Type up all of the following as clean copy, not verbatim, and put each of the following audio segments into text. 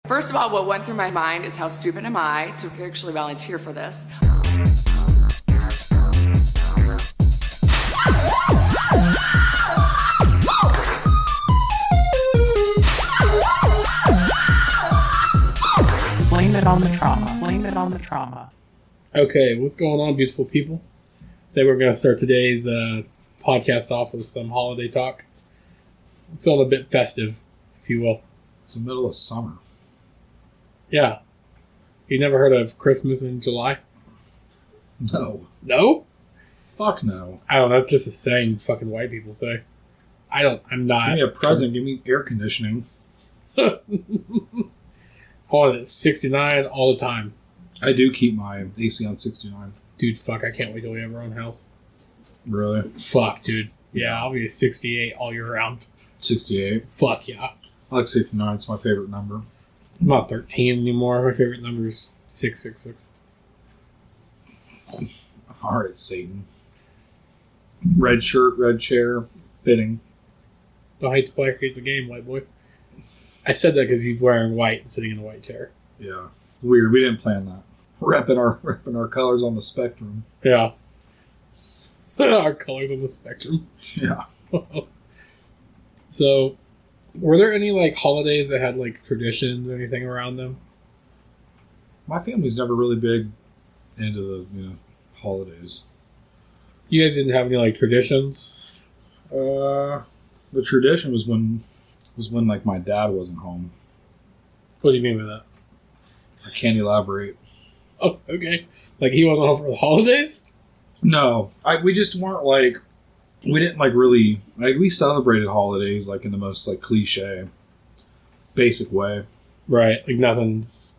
First of all, what went through my mind is how stupid am I to actually volunteer for this? Blame it on the trauma. Blame it on the trauma. Okay, what's going on, beautiful people? Today we're going to start today's podcast off with some holiday talk. I'm feeling a bit festive, if you will. It's the middle of summer. Yeah. You never heard of Christmas in July? No. No? Fuck no. I don't know. That's just a saying fucking white people say. I'm not. Give me a present. Give me air conditioning. On at 69 all the time. I do keep my AC on 69. Dude, fuck. I can't wait till we have our own house. Really? Fuck, dude. Yeah, I'll be at 68 all year round. 68. Fuck, yeah. I like 69. It's my favorite number. I'm not 13 anymore. My favorite number is 666. All right, Satan. Red shirt, red chair, fitting. Don't hate the player, hate the game, white boy. I said that because he's wearing white and sitting in a white chair. Yeah. It's weird. We didn't plan that. Repping our colors on the spectrum. Yeah. Our colors on the spectrum. Yeah. So, were there any, like, holidays that had, like, traditions or anything around them? My family's never really big into the, holidays. You guys didn't have any, like, traditions? The tradition was when like my dad wasn't home. What do you mean by that? I can't elaborate. Oh, okay. Like, he wasn't home for the holidays? No, we just weren't like, we didn't like really, like we celebrated holidays like in the most like cliche, basic way. Right. Like, nothing's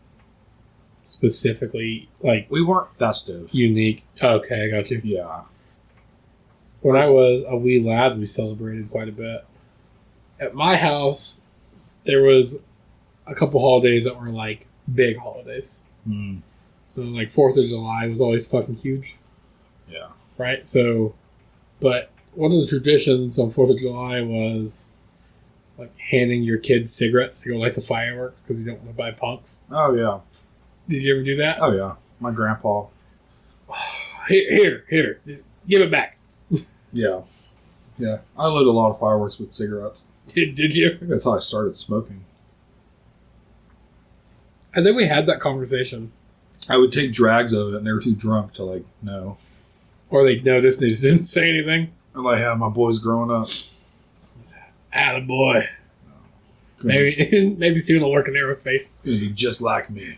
specifically, like, We weren't festive. unique. Okay, I got you. Yeah. When I was a wee lad, we celebrated quite a bit. At my house, there was a couple holidays that were, like, big holidays. Mm. So, like, 4th of July was always fucking huge. Yeah. Right? So, but one of the traditions on 4th of July was, like, handing your kids cigarettes to go light the fireworks because you don't want to buy punks. Oh yeah. Did you ever do that? Oh yeah. My grandpa. Here. Just give it back. Yeah. Yeah. I lit a lot of fireworks with cigarettes. Did you? I think that's how I started smoking. I think we had that conversation. I would take drags of it and they were too drunk to like know. Or they noticed and they just didn't say anything. I'm like, yeah, my boy's growing up. Attaboy. Maybe soon he'll work in aerospace. Gonna be just like me.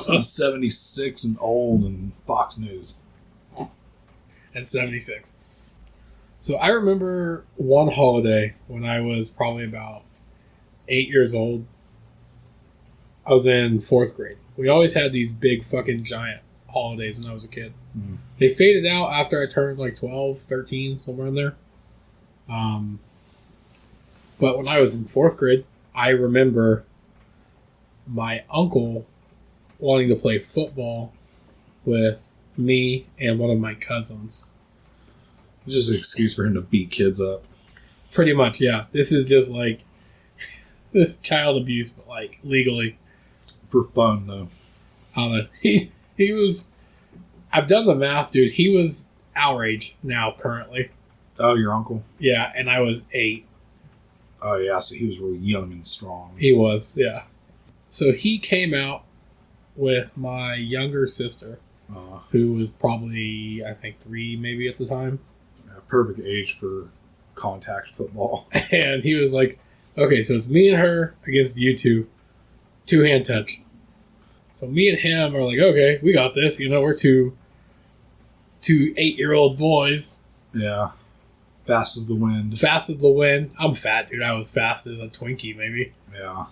I'm 76 and old and Fox News. And 76. So I remember one holiday when I was probably about 8 years old. I was in 4th grade. We always had these big fucking giant holidays when I was a kid. Mm. They faded out after I turned like 12, 13, somewhere in there. But when I was in 4th grade, I remember my uncle wanting to play football with me and one of my cousins. It's just an excuse for him to beat kids up. Pretty much, yeah. This is just like this child abuse, but like legally. For fun, though. I don't know. He was. I've done the math, dude. He was our age now, currently. Oh, your uncle? Yeah, and I was 8. Oh, yeah, so he was really young and strong. He was, yeah. So he came out with my younger sister, who was probably, I think, 3 maybe at the time. Yeah, perfect age for contact football. And he was like, okay, so it's me and her against you two. 2-hand touch. So me and him are like, okay, we got this. We're two 8-year-old boys. Yeah. Fast as the wind. Fast as the wind. I'm fat, dude. I was fast as a Twinkie, maybe. Yeah.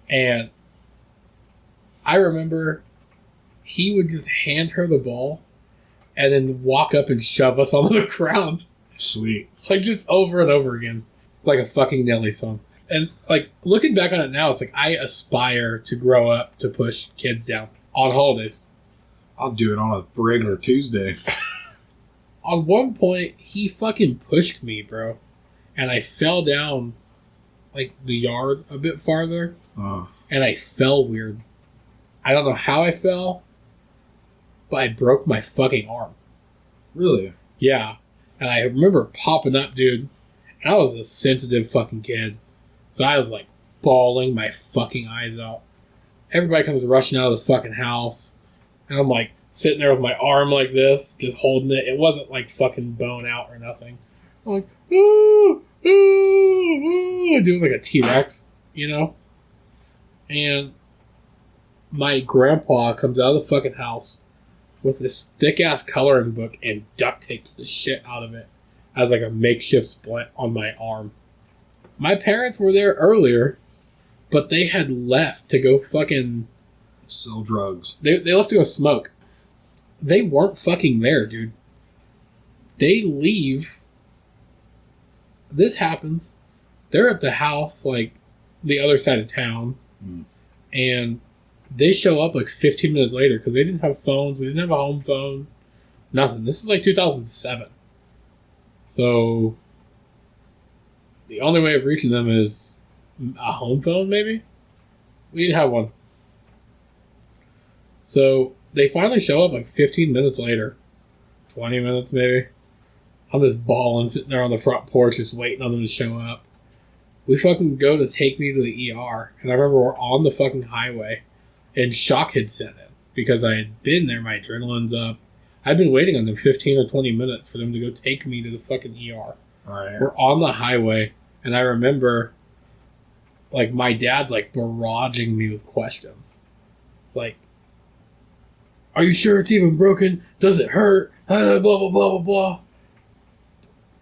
And I remember he would just hand her the ball and then walk up and shove us onto the ground. Sweet. Like, just over and over again. Like a fucking Nelly song. And, like, looking back on it now, it's like I aspire to grow up to push kids down on holidays. I'll do it on a regular Tuesday. On one point, he fucking pushed me, bro. And I fell down like the yard a bit farther, Uh, and I fell weird. I don't know how I fell, but I broke my fucking arm. really? Yeah. And I remember popping up, dude. And I was a sensitive fucking kid. So I was like bawling my fucking eyes out. Everybody comes rushing out of the fucking house. And I'm like sitting there with my arm like this, just holding it. It wasn't like fucking bone out or nothing. I'm like, ooh, ooh, ooh, doing like a T-Rex, you know? And my grandpa comes out of the fucking house with this thick ass coloring book and duct tapes the shit out of it as like a makeshift splint on my arm. My parents were there earlier, but they had left to go fucking Sell drugs. They left to go smoke. They weren't fucking there, dude. They leave. This happens. They're at the house, like, the other side of town. And they show up, like, 15 minutes later because they didn't have phones. We didn't have a home phone. Nothing. This is, like, 2007. So, the only way of reaching them is a home phone, maybe? We didn't have one. So they finally show up like 15 minutes later. 20 minutes maybe. I'm just bawling, sitting there on the front porch just waiting on them to show up. We fucking go to take me to the ER. And I remember we're on the fucking highway. And shock had set in. Because I had been there, my adrenaline's up. I'd been waiting on them 15 or 20 minutes for them to go take me to the fucking ER. Right. We're on the highway. And I remember, like, my dad's like barraging me with questions. Like, are you sure it's even broken? Does it hurt? Blah, blah, blah, blah, blah.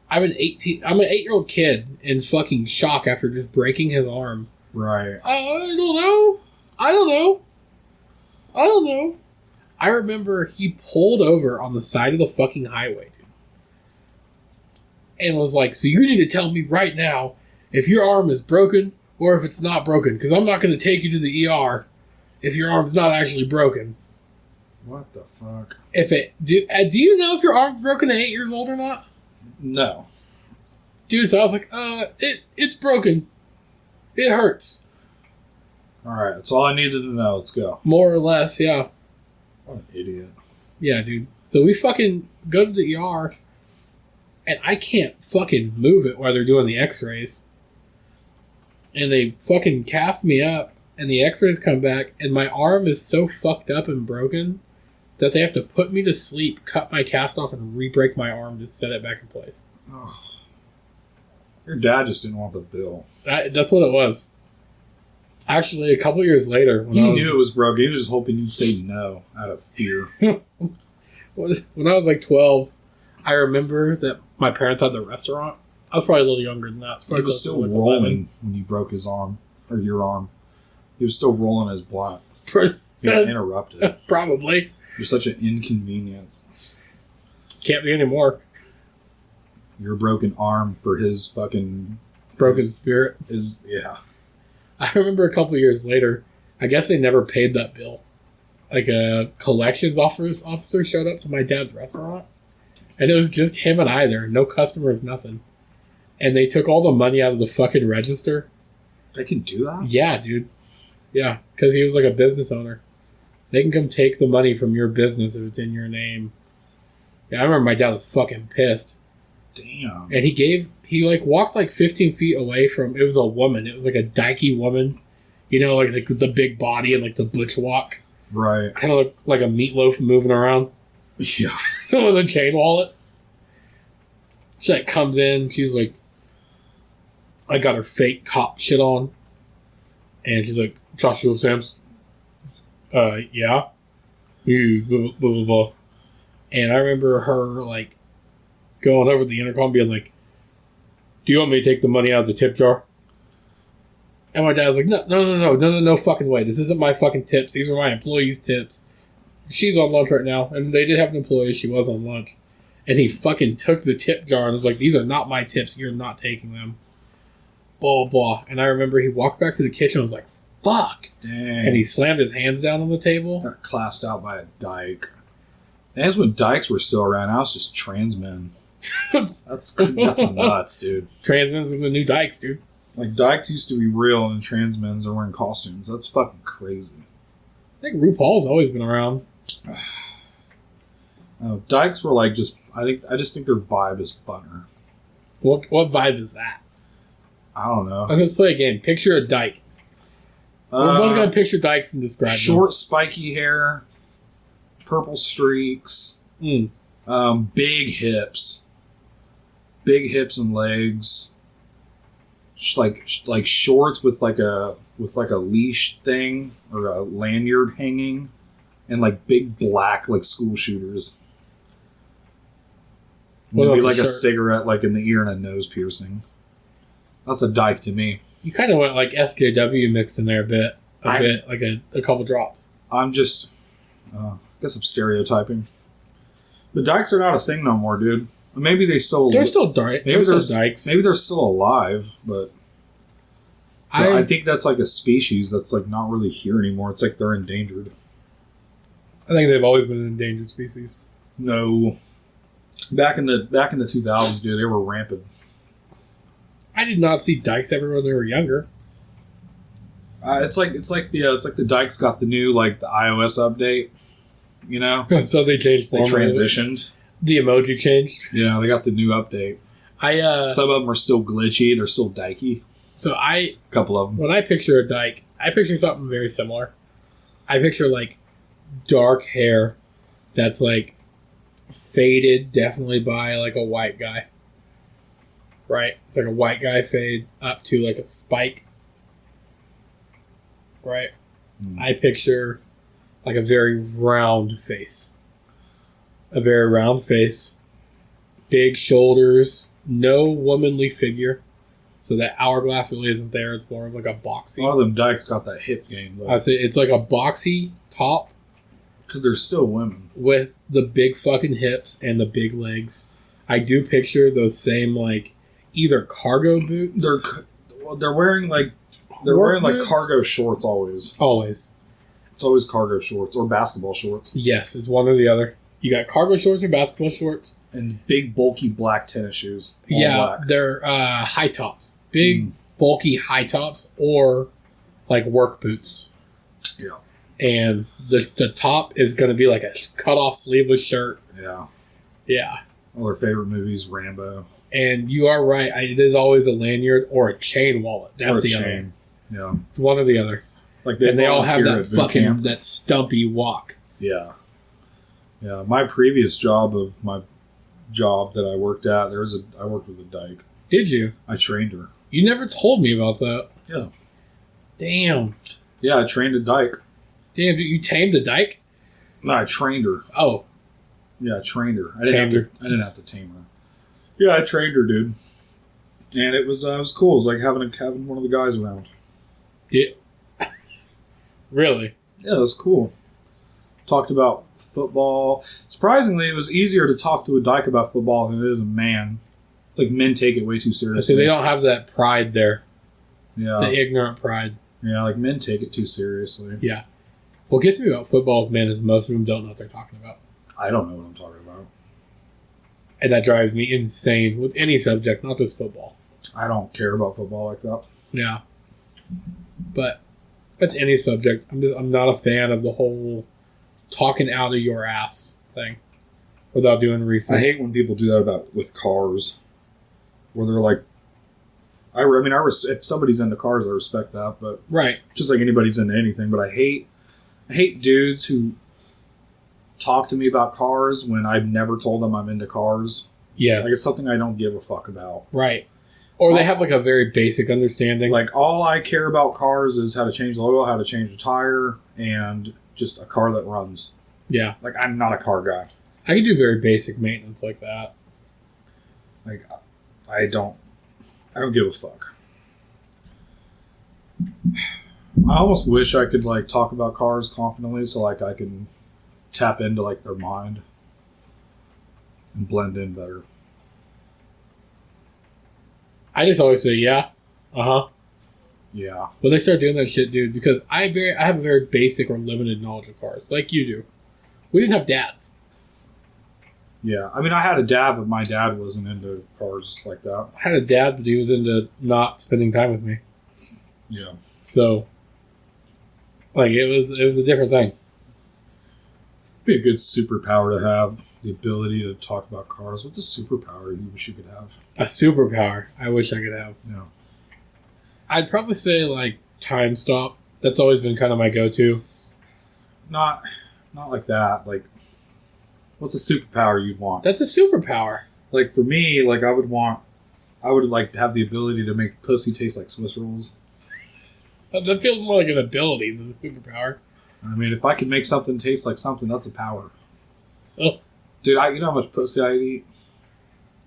I'm an 8-year-old kid in fucking shock after just breaking his arm. Right. I don't know. I remember he pulled over on the side of the fucking highway, dude. And was like, so you need to tell me right now if your arm is broken or if it's not broken. Because I'm not going to take you to the ER if your arm's not actually broken. What the fuck? Do you know if your arm's broken at 8 years old or not? No. Dude, so I was like, it's broken. It hurts. Alright, that's all I needed to know. Let's go. More or less, yeah. What an idiot. Yeah, dude. So we fucking go to the ER, and I can't fucking move it while they're doing the x-rays. And they fucking cast me up, and the x-rays come back, and my arm is so fucked up and broken that they have to put me to sleep, cut my cast off, and re-break my arm to set it back in place. Oh. Your dad just didn't want the bill. That's what it was. Actually, a couple years later, He knew it was broken. He was just hoping you'd say no out of fear. When I was like 12, I remember that my parents had the restaurant. I was probably a little younger than that. He was still rolling when you broke his arm, or your arm. He was still rolling his block. He got interrupted. Probably. You're such an inconvenience. Can't be anymore. Your broken arm for his fucking... Broken spirit. Yeah. I remember a couple years later, I guess they never paid that bill. Like a collections officer showed up to my dad's restaurant, and it was just him and I there. No customers, nothing. And they took all the money out of the fucking register. They can do that? Yeah, dude. Yeah, because he was like a business owner. They can come take the money from your business if it's in your name. Yeah, I remember my dad was fucking pissed. Damn. And he like walked like 15 feet away from, it was a woman. It was like a dykey woman. You know, like the big body and like the butch walk. Right. Kind of looked like a meatloaf moving around. Yeah. With a chain wallet. She like comes in, she's like, I got her fake cop shit on. And she's like, Joshua Sims. Yeah. Blah, blah, blah, blah. And I remember her like going over the intercom being like, do you want me to take the money out of the tip jar? And my dad's like, no fucking way. This isn't my fucking tips. These are my employees' tips. She's on lunch right now. And they did have an employee. She was on lunch. And he fucking took the tip jar and was like, these are not my tips. You're not taking them. Blah, blah. And I remember he walked back to the kitchen and was like, fuck. Dang. And he slammed his hands down on the table. Got classed out by a dyke. That's when dykes were still around. Now it's just trans men. That's nuts, dude. Trans men's are the new dykes, dude. Like, dykes used to be real, and trans men's are wearing costumes. That's fucking crazy. I think RuPaul's always been around. Dykes were like just. I just think their vibe is funner. What vibe is that? I don't know. Let's play a game. Picture a dyke. We're both gonna picture dykes and describe short, spiky hair, purple streaks, big hips and legs, like shorts with like a leash thing or a lanyard hanging, and like big black like school shooters. Maybe like a cigarette like in the ear and a nose piercing. That's a dyke to me. You kind of went like SJW mixed in there a bit, like a couple drops. I'm just, I guess I'm stereotyping. But dykes are not a thing no more, dude. Maybe they're still dykes. Maybe they're still alive, but I think that's like a species that's like not really here anymore. It's like they're endangered. I think they've always been an endangered species. No, back in the 2000s, dude, they were rampant. I did not see dykes everywhere when they were younger. It's like the dykes got the new like the iOS update, you know. So they changed. They transitioned. The emoji changed. Yeah, they got the new update. Some of them are still glitchy. They're still dykey. So a couple of them. When I picture a dyke, I picture something very similar. I picture like dark hair that's like faded, definitely by like a white guy. Right? It's like a white guy fade up to like a spike. Right? I picture like a very round face. A very round face. Big shoulders. No womanly figure. So that hourglass really isn't there. It's more of like a boxy. A lot of them dykes got that hip game, though. I say it's like a boxy top. Because they're still women. With the big fucking hips and the big legs. I do picture those same like either cargo boots. They're wearing like cargo shorts always. Always. It's always cargo shorts or basketball shorts. Yes, it's one or the other. You got cargo shorts or basketball shorts. And big bulky black tennis shoes. Yeah, black. they're high tops. Big bulky high tops or like work boots. Yeah. And the top is going to be like a cut off sleeveless shirt. Yeah. Yeah. All their favorite movies, Rambo. And you are right. It is always a lanyard or a chain wallet. That's the chain. Other. Yeah, it's one or the other. Like they all have that fucking that stumpy walk. Yeah, yeah. My previous job that I worked at, I worked with a dyke. Did you? I trained her. You never told me about that. Yeah. Damn. Yeah, I trained a dyke. Damn, you tamed a dyke? No, I trained her. Oh. Yeah, I trained her. I didn't have to tame her. Yeah, I trained her, dude. And it was cool. It was like having one of the guys around. Yeah. Really? Yeah, it was cool. Talked about football. Surprisingly, it was easier to talk to a dyke about football than it is a man. It's like men take it way too seriously. So they don't have that pride there. Yeah. The ignorant pride. Yeah, like men take it too seriously. Yeah. What gets me about football with men is most of them don't know what they're talking about. I don't know what I'm talking about. And that drives me insane with any subject, not just football. I don't care about football like that. Yeah. But that's any subject. I'm not a fan of the whole talking out of your ass thing without doing research. I hate when people do that with cars. Where they're like, if somebody's into cars, I respect that, but right, just like anybody's into anything. But I hate dudes who talk to me about cars when I've never told them I'm into cars. Yes, like it's something I don't give a fuck about. Right, or they have like a very basic understanding. Like all I care about cars is how to change the oil, how to change the tire, and just a car that runs. Yeah, like I'm not a car guy. I can do very basic maintenance like that. Like I don't give a fuck. I almost wish I could like talk about cars confidently so like I can tap into like their mind and blend in better. I just always say yeah. Uh-huh. Yeah. But they start doing that shit, dude, because I have a very basic or limited knowledge of cars, like you do. We didn't have dads. Yeah, I mean, I had a dad, but my dad wasn't into cars like that. I had a dad, but he was into not spending time with me. Yeah. So, like, it was a different thing. Be a good superpower to have, the ability to talk about cars. What's a superpower you wish you could have? A superpower I wish I could have. Yeah. I'd probably say, like, time stop. That's always been kind of my go-to. Not like that. Like, what's a superpower you'd want? That's a superpower. Like, for me, like, I would like to have the ability to make pussy taste like Swiss rolls. That feels more like an ability than a superpower. I mean, if I could make something taste like something, that's a power. Oh. Dude, you know how much pussy I'd eat?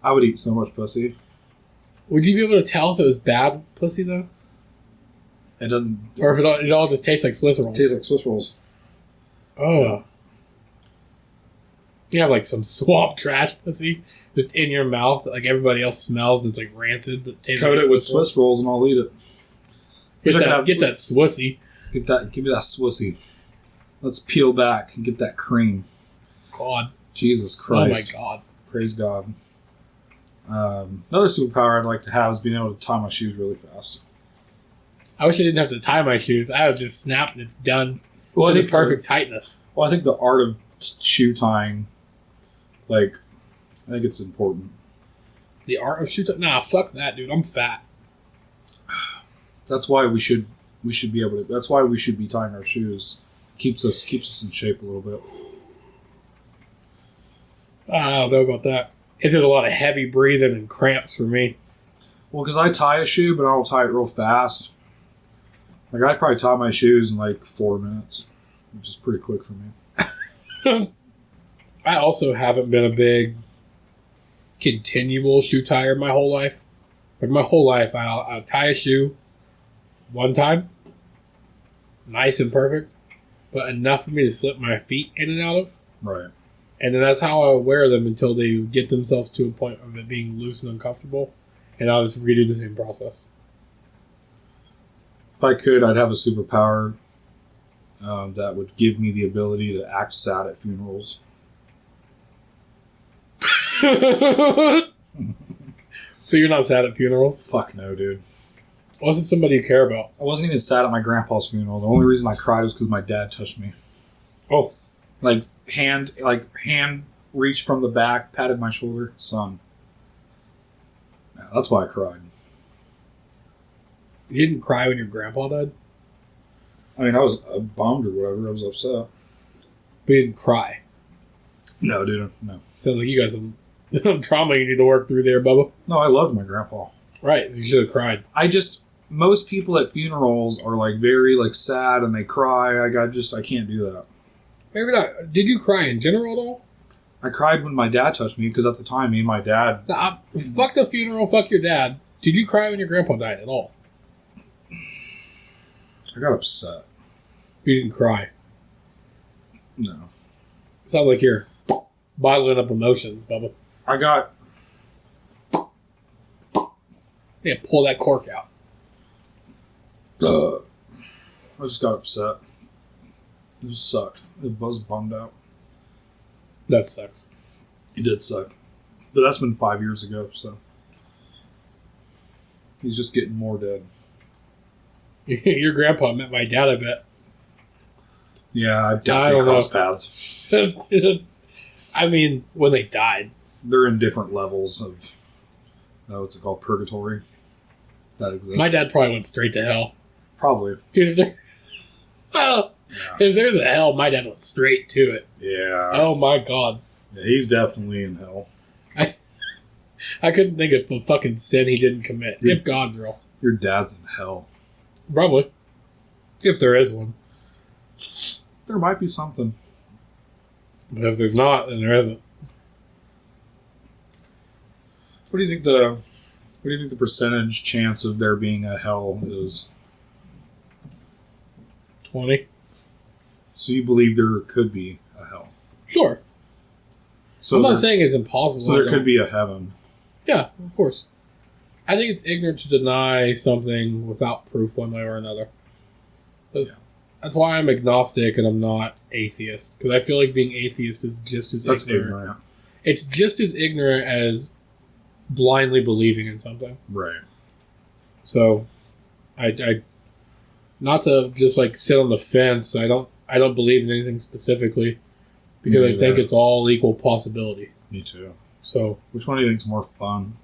I would eat so much pussy. Would you be able to tell if it was bad pussy, though? It doesn't... Or if it all just tastes like Swiss rolls? It tastes like Swiss rolls. Oh. Yeah. You have, like, some swamp trash pussy just in your mouth that, like, everybody else smells and it's, like, rancid. But tastes Coat like it with Swiss rolls and I'll eat it. Get that Swissy. Give me that Swissy. Let's peel back and get that cream. God. Jesus Christ. Oh, my God. Praise God. Another superpower I'd like to have is being able to tie my shoes really fast. I wish I didn't have to tie my shoes. I would just snap and it's done. Well, To the perfect tightness. Well, I think the art of shoe tying, like, I think it's important. The art of shoe tying? Nah, fuck that, dude. I'm fat. That's why we should be able to. That's why we should be tying our shoes. Keeps us in shape a little bit. I don't know about that. It does a lot of heavy breathing and cramps for me. Well, because I tie a shoe, but I don't tie it real fast. Like, I'd probably tie my shoes in like 4 minutes, which is pretty quick for me. I also haven't been a big continual shoe tire my whole life. Like, my whole life, I'll tie a shoe one time, nice and perfect, but enough for me to slip my feet in and out of. Right. And then that's how I wear them until they get themselves to a point of it being loose and uncomfortable. And I'll just redo the same process. If I could, I'd have a superpower that would give me the ability to act sad at funerals. So you're not sad at funerals? Fuck no, dude. Wasn't somebody you care about? I wasn't even sad at my grandpa's funeral. The only reason I cried was because my dad touched me. Oh. Like hand reached from the back, patted my shoulder. Son. Yeah, that's why I cried. You didn't cry when your grandpa died? I mean, I was bummed or whatever. I was upset. But you didn't cry. No, dude. No. Sounds like you got some trauma you need to work through there, Bubba. No, I loved my grandpa. Right, so you should have cried. Most people at funerals are like very like sad and they cry. I can't do that. Maybe not. Did you cry in general at all? I cried when my dad touched me because at the time, me and my dad. Nah, fuck the funeral, fuck your dad. Did you cry when your grandpa died at all? I got upset. You didn't cry. No. Sounds like you're bottling up emotions, Bubba. I got. Yeah, pull that cork out. I just got upset. It just sucked. I was bummed out. That sucks. It did suck. But that's been 5 years ago, so. He's just getting more dead. Your grandpa met my dad, I bet. Yeah, I've I definitely don't know. crossed paths. I mean, when they died. They're in different levels of, what's it called, purgatory. That exists. My dad probably went straight to hell. Probably. Dude, if there's a hell, my dad went straight to it. Yeah. Oh my god. Yeah, he's definitely in hell. I couldn't think of a fucking sin he didn't commit. Yeah. If God's real. Your dad's in hell. Probably. If there is one. There might be something. But if there's not, then there isn't. What do you think the percentage chance of there being a hell is? 20? So you believe there could be a hell? Sure. So I'm not saying it's impossible. So there could be a heaven. Yeah, of course. I think it's ignorant to deny something without proof one way or another. That's why I'm agnostic and I'm not atheist. Because I feel like being atheist is just as That's ignorant. ignorant. It's just as ignorant as blindly believing in something. Right. So, I not to just like sit on the fence. I don't believe in anything specifically because I think it's all equal possibility. Me too. So, which one do you think's more fun?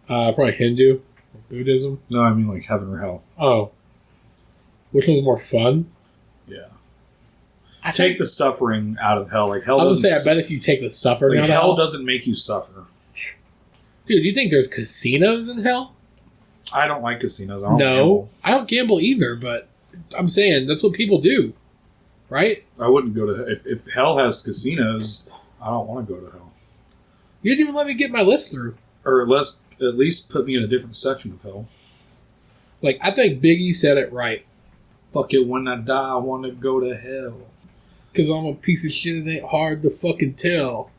Probably Hindu, or Buddhism. No, I mean like heaven or hell. Oh, which one's more fun? Yeah. I Take the suffering out of hell. Like hell I would doesn't. say I bet if you take the suffering out of hell hell, doesn't make you suffer. dude. Do you think there's casinos in hell? I don't like casinos. I don't No, gamble. I don't gamble either. But I'm saying that's what people do, right? I wouldn't go to if hell has casinos. I don't want to go to hell. You didn't even let me get my list through. Or at least put me in a different section of hell. Like I think Biggie said it right. Fuck it, when I die, I want to go to hell. Cause I'm a piece of shit. It ain't hard to fucking tell.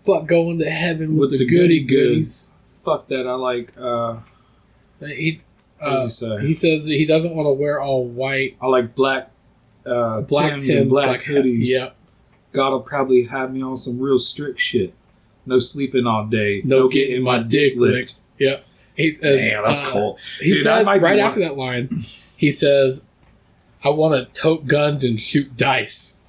Fuck going to heaven with the goody goodies. Fuck that. I like. What does he say? He says that he doesn't want to wear all white. I like black Tims and black hoodies. Yep. God'll probably have me on some real strict shit. No sleeping all day. No getting my dick licked. Yep. He says, damn, that's cold. He Dude, says right after that line, he says, I want to tote guns and shoot dice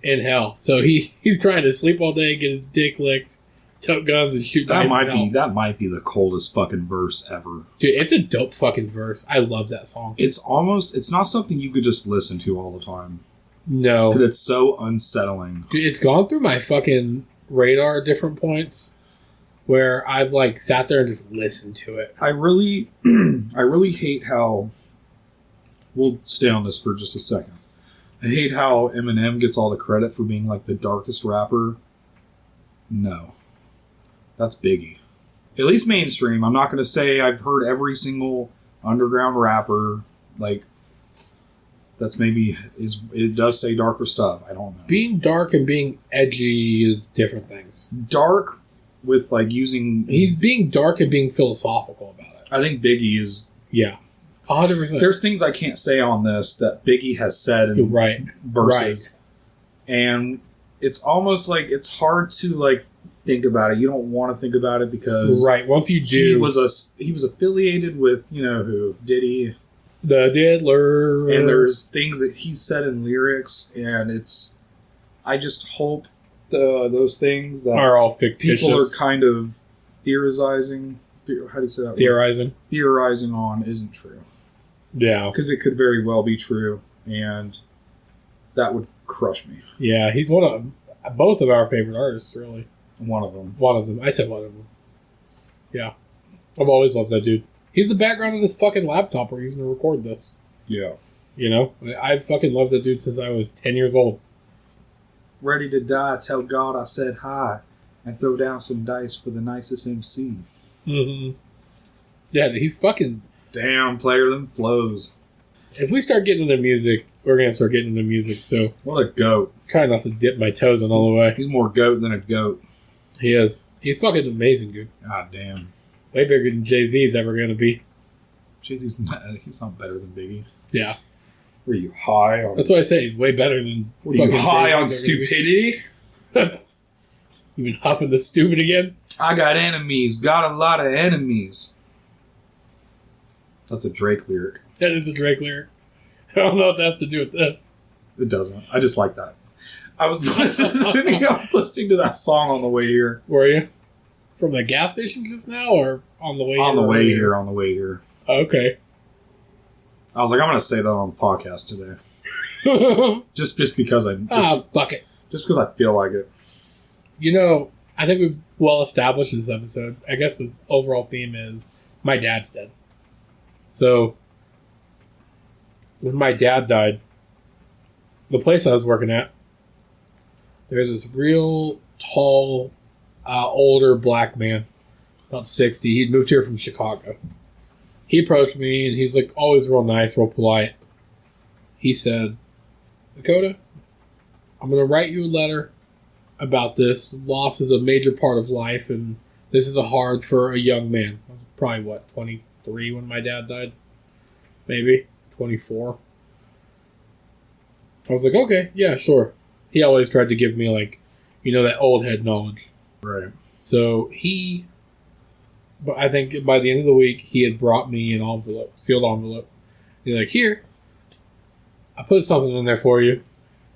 in hell. So he's trying to sleep all day, get his dick licked, tote guns and shoot dice in hell. That might be the coldest fucking verse ever. Dude, it's a dope fucking verse. I love that song. It's not something you could just listen to all the time. No. Because it's so unsettling. Dude, it's gone through my fucking radar at different points where I've like sat there and just listened to it. I really hate how. We'll stay on this for just a second. I hate how Eminem gets all the credit for being like the darkest rapper. No. That's Biggie. At least mainstream. I'm not going to say I've heard every single underground rapper. Like, that's maybe it does say darker stuff. I don't know. Being dark and being edgy is different things. Dark with like using. He's being dark and being philosophical about it. I think Biggie is. Yeah. 100%. There's things I can't say on this that Biggie has said in verses. Right. And it's almost like it's hard to like think about it. You don't want to think about it because once you do, he was affiliated with who Diddy, the Diddler, and there's things that he said in lyrics, and it's. I just hope those things that are all fictitious. People are kind of theorizing. How do you say that? Theorizing on isn't true. Yeah, because it could very well be true, and that would crush me. Yeah, he's one of both of our favorite artists, really. One of them. One of them. I said one of them. Yeah. I've always loved that dude. He's the background of this fucking laptop we're using to record this. Yeah. You know? I fucking loved that dude since I was 10 years old. Ready to die, tell God I said hi, and throw down some dice for the nicest MC. Mm-hmm. Yeah, he's fucking... Damn, player them flows. If we start getting into music, we're going to start getting into music, so... What a goat. Try not to dip my toes in all the way. He's more goat than a goat. He is. He's fucking amazing, dude. God damn. Way bigger than Jay-Z's ever going to be. Jay-Z's he's not better than Biggie. Yeah. Were you high on... That's what I say. He's way better than... Were you high on stupidity? You been huffing the stupid again? I got enemies. Got a lot of enemies. That's a Drake lyric. That is a Drake lyric. I don't know what that has to do with this. It doesn't. I just like that. I was listening to that song on the way here. Were you? From the gas station just now, or on the way here? On the way here, on the way here. Okay. I was like, I'm going to say that on the podcast today. just because I... fuck it. Just because I feel like it. You know, I think we've well established in this episode. I guess the overall theme is my dad's dead. So, when my dad died, the place I was working at, there's this real tall, older black man, about 60. He'd moved here from Chicago. He approached me, and he's like always real nice, real polite. He said, Dakota, I'm going to write you a letter about this. Loss is a major part of life, and this is hard for a young man. I was probably, 23 when my dad died? Maybe. 24. I was like, okay, yeah, sure. He always tried to give me, that old head knowledge. Right. So but I think by the end of the week, he had brought me an sealed envelope. He's like, here, I put something in there for you.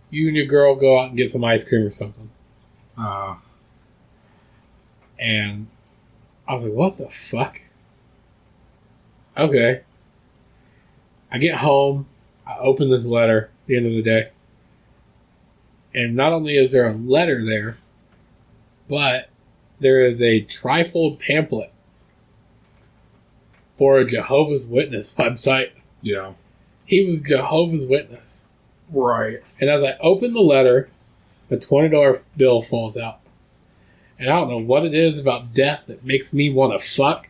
You and your girl go out and get some ice cream or something. And I was like, what the fuck? Okay. I get home. I open this letter at the end of the day. And not only is there a letter there, but there is a trifold pamphlet for a Jehovah's Witness website. Yeah. He was Jehovah's Witness. Right. And as I open the letter, a $20 bill falls out. And I don't know what it is about death that makes me want to fuck.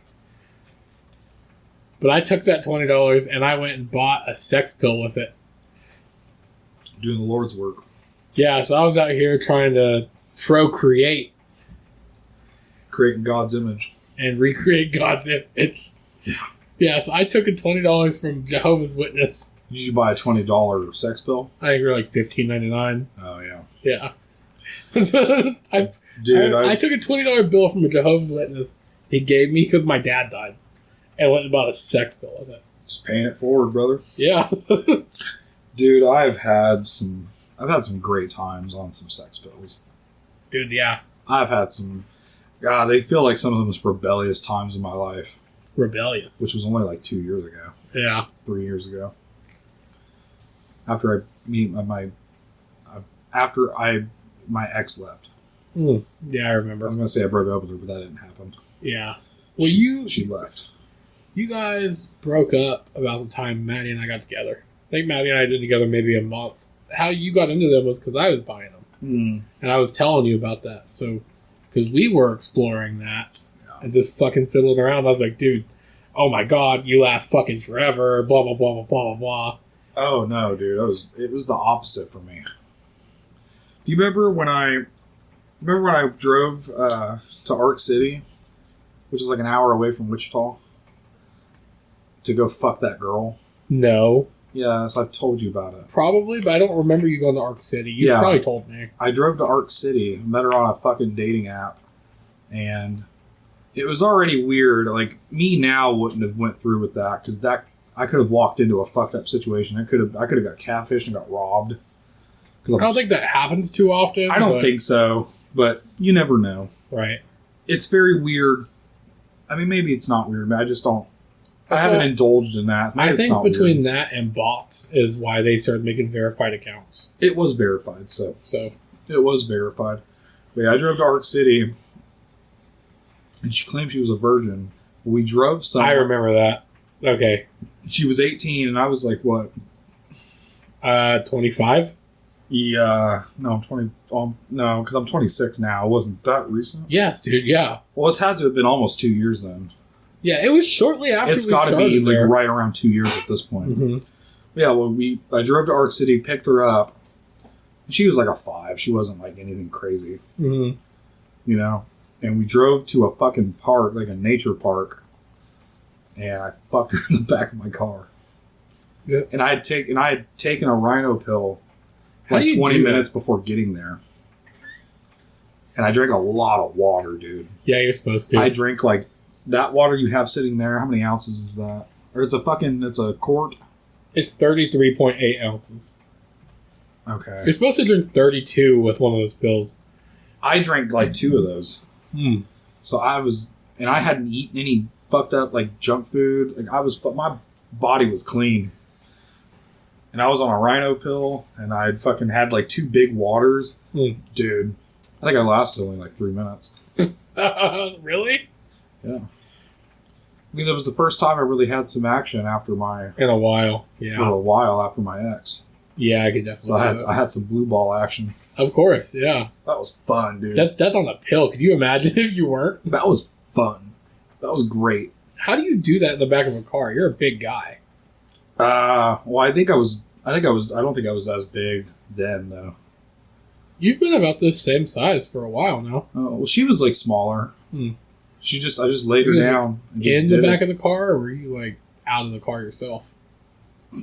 But I took that $20 and I went and bought a sex pill with it. Doing the Lord's work. Yeah, so I was out here trying to procreate. Creating God's image. And recreate God's image. Yeah. Yeah, so I took a $20 from Jehovah's Witness. Did you buy a $20 sex pill? I think they were like $15.99. Oh, yeah. Yeah. So I took a $20 bill from a Jehovah's Witness he gave me because my dad died. And went and bought a sex pill with it. Just paying it forward, brother. Yeah. Dude, I've had some great times on some sex pills. Dude, yeah. I've had some, God, they feel like some of the most rebellious times in my life. Rebellious. Which was only like 2 years ago. Yeah. 3 years ago. After my ex left. Yeah, I remember. I was going to say I broke up with her, but that didn't happen. Yeah. Well, she left. You guys broke up about the time Maddie and I got together. I think Maddie and I did together maybe a month. How you got into them was because I was buying them. And I was telling you about that. So, because we were exploring that and just fucking fiddling around. I was like, dude, oh my God, you last fucking forever, blah, blah, blah, blah, blah, blah. Oh, no, dude. It was the opposite for me. Do you remember when I drove to Arc City, which is like an hour away from Wichita, to go fuck that girl? No. Yes, I've told you about it. Probably, but I don't remember you going to Arc City. You probably told me. I drove to Arc City, met her on a fucking dating app, and it was already weird. Like, me now wouldn't have went through with that, because I could have walked into a fucked up situation. I could have got catfished and got robbed. I don't think that happens too often. I don't think so, but you never know. Right. It's very weird. I mean, maybe it's not weird, but I just don't. I haven't indulged in that. Maybe I think not between weird. that and bots is why they started making verified accounts. It was verified, so it was verified. But yeah, I drove to Arc City, and she claimed she was a virgin. We drove somewhere. I remember that. Okay. She was 18, and I was like, what? 25? Yeah. No, I'm 20. No, because I'm 26 now. It wasn't that recent. Yes, dude, yeah. Well, it's had to have been almost 2 years then. Yeah, it was shortly after It's we got started to be there. like right around 2 years at this point. Mm-hmm. Yeah, well, I drove to Arc City, picked her up. She was like a 5. She wasn't like anything crazy. Mm-hmm. You know? And we drove to a fucking park, like a nature park. And I fucked her in the back of my car. Yeah. And I had taken a rhino pill like 20 minutes before getting there. And I drank a lot of water, dude. Yeah, you're supposed to. I drink like that water you have sitting there. How many ounces is that? Or it's a quart? It's 33.8 ounces. Okay. You're supposed to drink 32 with one of those pills. I drank like 2 of those. So I hadn't eaten any fucked up like junk food. Like my body was clean. And I was on a rhino pill, and I fucking had like 2 big waters. Dude, I think I lasted only like 3 minutes. Really? Yeah. Because it was the first time I really had some action in a while. Yeah. For a while after my ex. Yeah, I could definitely So I had some blue ball action. Of course, yeah. That was fun, dude. That's on the pill. Could you imagine if you weren't? That was fun. That was great. How do you do that in the back of a car? You're a big guy. Well, I don't think I was as big then, though. You've been about this same size for a while now. Oh, well, she was like smaller. I just laid her down. And just in the did back it. of the car, or were you like out of the car yourself?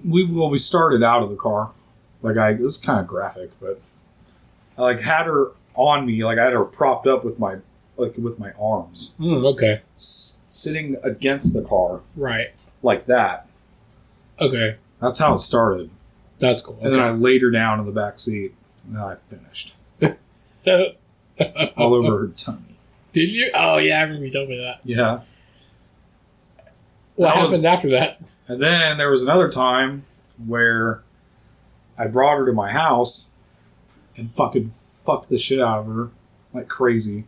We started out of the car. Like this is kind of graphic, but I like had her on me. Like I had her propped up with my arms, Okay. sitting against the car Right. like that. Okay. That's how it started. That's cool. And then I laid her down in the back seat, and I finished all over her tummy. Did you? Oh yeah, I remember you told me that. Yeah. What That happened was- after that? And then there was another time where I brought her to my house and fucking fucked the shit out of her like crazy.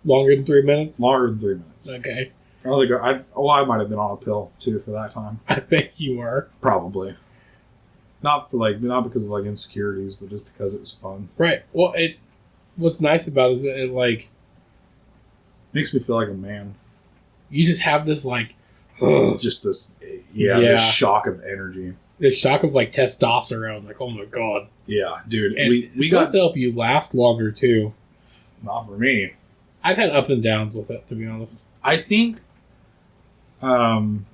Longer than 3 minutes? Longer than 3 minutes. Okay. I might have been on a pill too for that time. I think you were. Probably. Not because of like insecurities, but just because it was fun. Right. Well, what's nice about it is that Makes me feel like a man. you just have this Just this, this shock of energy. this shock of testosterone. Like, oh my god. Yeah, dude. And we it's got supposed to help you last longer too. not for me. I've had up and downs with it, to be honest. I think when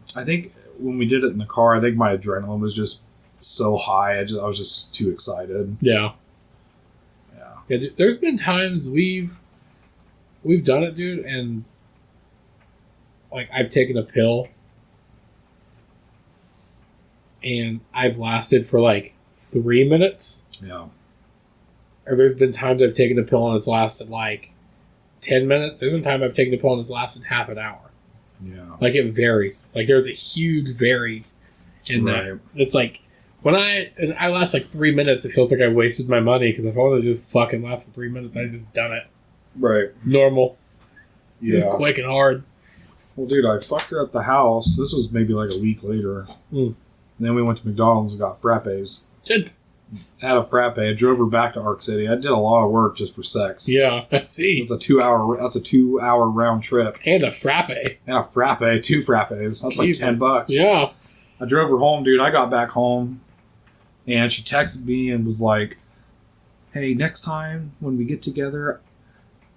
we did it in the car, I think my adrenaline was just so high. I was just too excited. Yeah. Yeah. There's been times we've done it, dude, and I've taken a pill and I've lasted for 3 minutes. Yeah. Or there's been times I've taken a pill and it's lasted 10 minutes. There's been time I've taken a pill and it's lasted half an hour. Yeah. It varies. There's a huge vary in that. Right. It's when I last 3 minutes, it feels like I wasted my money, because if I want to just fucking last for 3 minutes, I just done it. Right. Normal. Yeah. Just quick and hard. Well, dude, I fucked her at the house. This was maybe a week later. Mm. And then we went to McDonald's and got frappes. Good. Had a frappe. I drove her back to Arc City. I did a lot of work just for sex. Yeah, I see. It's a 2-hour round trip. And a frappe. And a frappe, 2 frappes. That's Jesus. $10. Yeah. I drove her home, dude. I got back home, and she texted me and was like, "Hey, next time when we get together,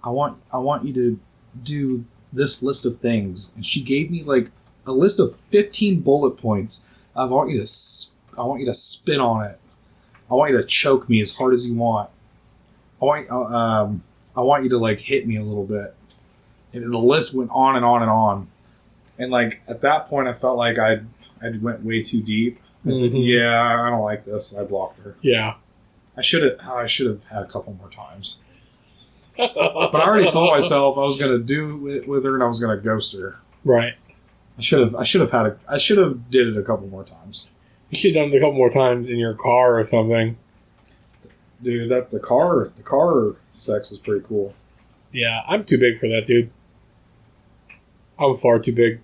I want you to do this list of things." And she gave me a list of 15 bullet points. I want you to spit on it. I want you to choke me as hard as you want. I want you to hit me a little bit. And the list went on and on and on. And at that point, I felt like I went way too deep. I said, "Yeah, I don't like this." And I blocked her. Yeah. I should have had a couple more times. But I already told myself I was gonna do it with her and I was gonna ghost her. Right. I should have did it a couple more times. You should have done it a couple more times in your car or something. Dude, the car sex is pretty cool. Yeah, I'm too big for that, dude. I'm far too big.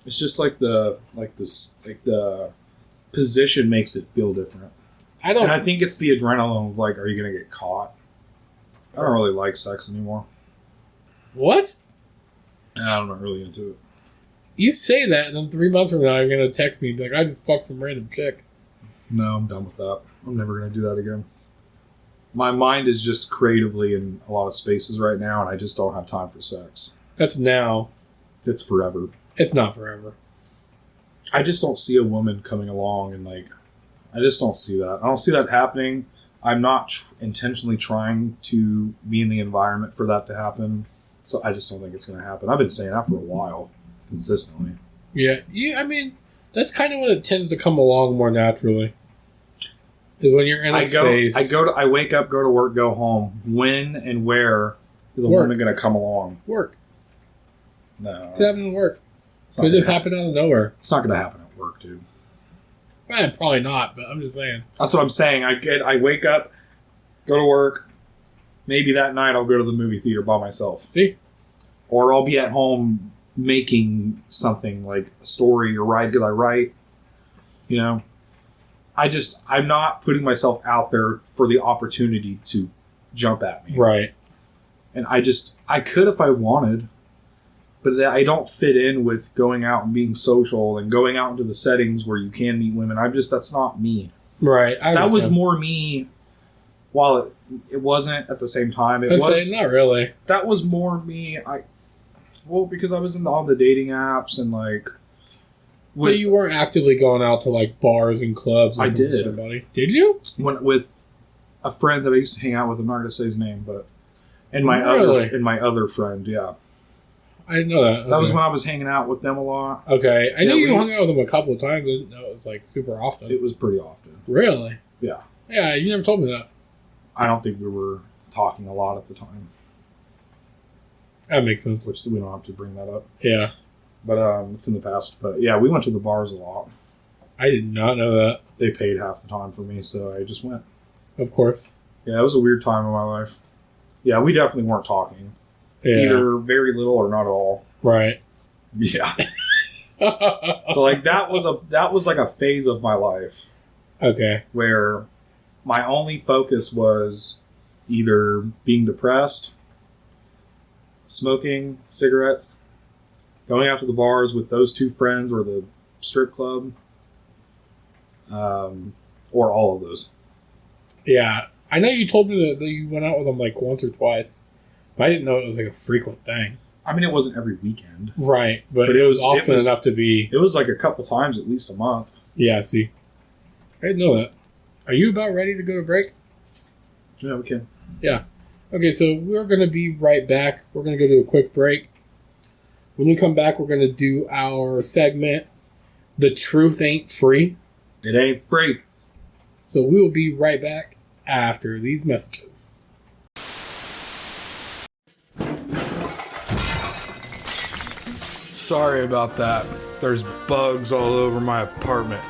It's just the position makes it feel different. And I think it's the adrenaline of are you gonna get caught? I don't really like sex anymore. What? I'm not really into it. You say that, and then 3 months from now, you're going to text me and be like, I just fucked some random chick. No, I'm done with that. I'm never going to do that again. My mind is just creatively in a lot of spaces right now, and I just don't have time for sex. That's now. It's forever. It's not forever. I just don't see a woman coming along and I just don't see that. I don't see that happening. I'm not intentionally trying to be in the environment for that to happen. So I just don't think it's going to happen. I've been saying that for a while, consistently. Yeah, I mean, that's kind of when it tends to come along more naturally. Is when you're in a space. I wake up, go to work, go home. When and where is a woman going to come along? Work. No. Could happen at work. Could just happen out of nowhere. It's not going to happen at work, dude. Probably not, but I'm just saying. That's what I'm saying. I wake up, go to work. Maybe that night I'll go to the movie theater by myself. See? Or I'll be at home making something like a story or write because I write. You know? I'm not putting myself out there for the opportunity to jump at me. Right. And I could if I wanted, but I don't fit in with going out and being social and going out into the settings where you can meet women. That's not me. Right. That was more me. While it wasn't at the same time, not really. That was more me. Because I was on the dating apps and But you weren't actively going out to bars and clubs. I did. Somebody. Did you? a friend that I used to hang out with. I'm not going to say his name, but and Really? my other friend, yeah. I didn't know that. Okay. That was when I was hanging out with them a lot. Okay. I knew Yeah, you hung out with them a couple of times. I didn't know it was like super often. It was pretty often. Really? Yeah. Yeah, you never told me that. I don't think we were talking a lot at the time, That makes sense. which we don't have to bring that up. Yeah. But it's in the past. But yeah, we went to the bars a lot. I did not know that. They paid half the time for me, so I just went. Of course. Yeah, it was a weird time in my life. Yeah, we definitely weren't talking. Yeah. Either very little or not at all. Right. Yeah. So like that was like a phase of my life Okay. where my only focus was either being depressed, smoking cigarettes, going out to the bars with those two friends or the strip club, or all of those. Yeah. I know you told me that you went out with them like once or twice. But I didn't know it was like a frequent thing. I mean, it wasn't every weekend. Right. But it was often enough to be. It was like a couple times, at least a month. Yeah, see. I didn't know that. Are you about ready to go to break? Yeah, we can. Yeah. Okay, so we're going to be right back. We're going to go to a quick break. When we come back, we're going to do our segment, The Truth Ain't Free. It ain't free. So we will be right back after these messages. Sorry about that. There's bugs all over my apartment.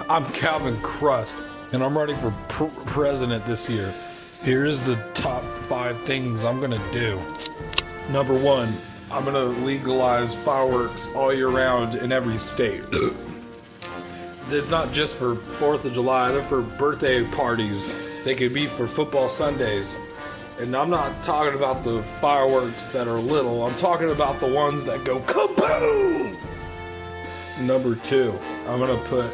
I'm Calvin Crust, and I'm running for president this year. Here's the top 5 things I'm gonna do. Number 1, I'm gonna legalize fireworks all year round in every state. They're not just for 4th of July, they're for birthday parties. They could be for football Sundays. And I'm not talking about the fireworks that are little. I'm talking about the ones that go kaboom! Number 2, I'm going to put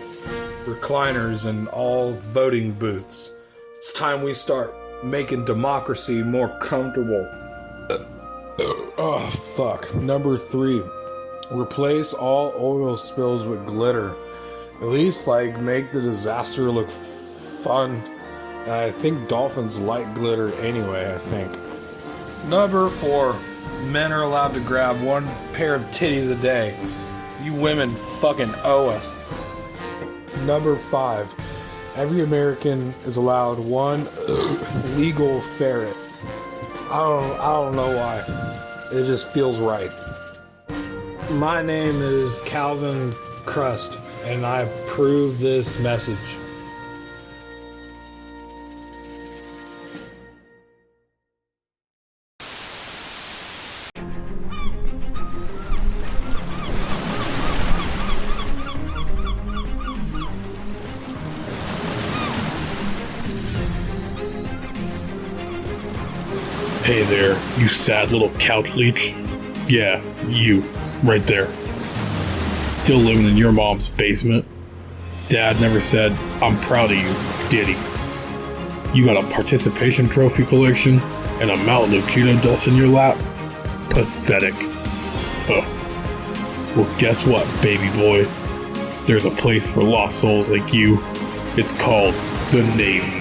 recliners in all voting booths. It's time we start making democracy more comfortable. Oh, fuck. Number 3, replace all oil spills with glitter. At least, like, make the disaster look fun. I think dolphins like glitter anyway, I think. Number 4, men are allowed to grab 1 pair of titties a day. You women fucking owe us. Number 5, every American is allowed 1 legal ferret. I don't know why. It just feels right. My name is Calvin Crust, and I approve this message. Hey there, you sad little couch leech. Yeah, you, right there. Still living in your mom's basement. Dad never said, I'm proud of you, did he? You got a participation trophy collection and a Mountain of Cheeto dust in your lap? Pathetic. Well, guess what, baby boy? There's a place for lost souls like you. It's called the Navy.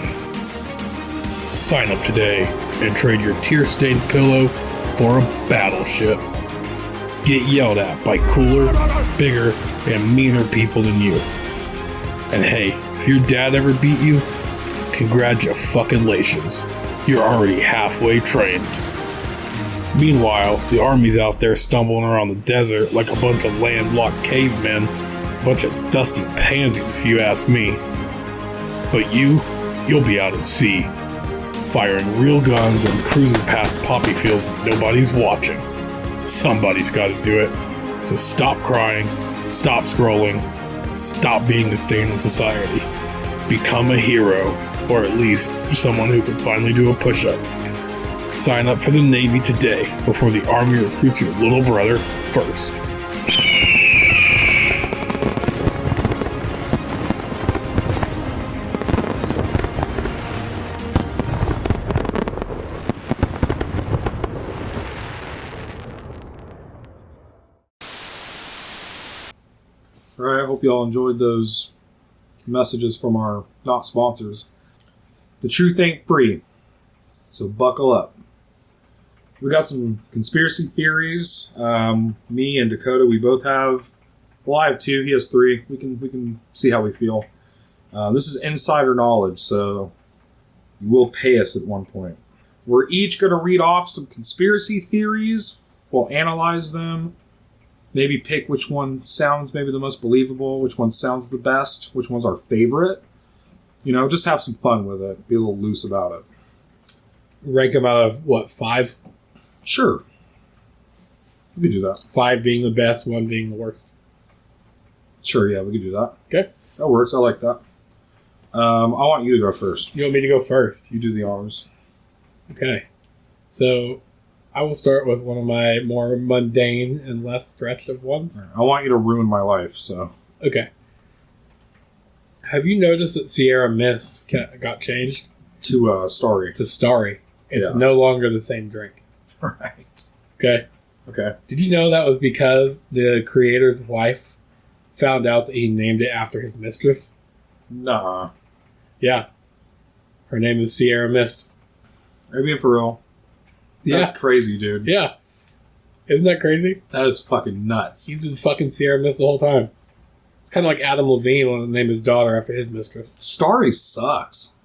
Sign up today and trade your tear-stained pillow for a battleship. Get yelled at by cooler, bigger, and meaner people than you. And hey, if your dad ever beat you, congratulations. You're already halfway trained. Meanwhile, the army's out there stumbling around the desert like a bunch of landlocked cavemen. A bunch of dusty pansies if you ask me. But you'll be out at sea, firing real guns and cruising past poppy fields nobody's watching. Somebody's got to do it. So stop crying, stop scrolling, stop being a stain in society. Become a hero, or at least someone who can finally do a push-up. Sign up for the Navy today before the Army recruits your little brother first. All right, I hope you all enjoyed those messages from our not sponsors. The truth ain't free, so buckle up. We got some conspiracy theories. Me and Dakota, we both have. Well, I have 2. He has 3. We can see how we feel. This is insider knowledge, so you will pay us at one point. We're each going to read off some conspiracy theories. We'll analyze them. Maybe pick which one sounds maybe the most believable, which one sounds the best, which one's our favorite. You know, just have some fun with it. Be a little loose about it. Rank them out of, what, 5? Sure. We could do that. 5 being the best, 1 being the worst. Sure, yeah, we could do that. Okay. That works. I like that. I want you to go first. You want me to go first? You do the honors. Okay. So, I will start with one of my more mundane and less stretched of ones. I want you to ruin my life, so. Okay. Have you noticed that Sierra Mist got changed? To Starry. To Starry. It's Yeah. no longer the same drink. Right. Okay. Okay. Did you know that was because the creator's wife found out that he named it after his mistress? Nah. Yeah. Her name is Sierra Mist. Are you being for real? Yeah. That's crazy, dude. Yeah. Isn't that crazy? That is fucking nuts. He's been fucking Sierra Mist the whole time. It's kind of like Adam Levine wanted to name his daughter after his mistress. Starry sucks.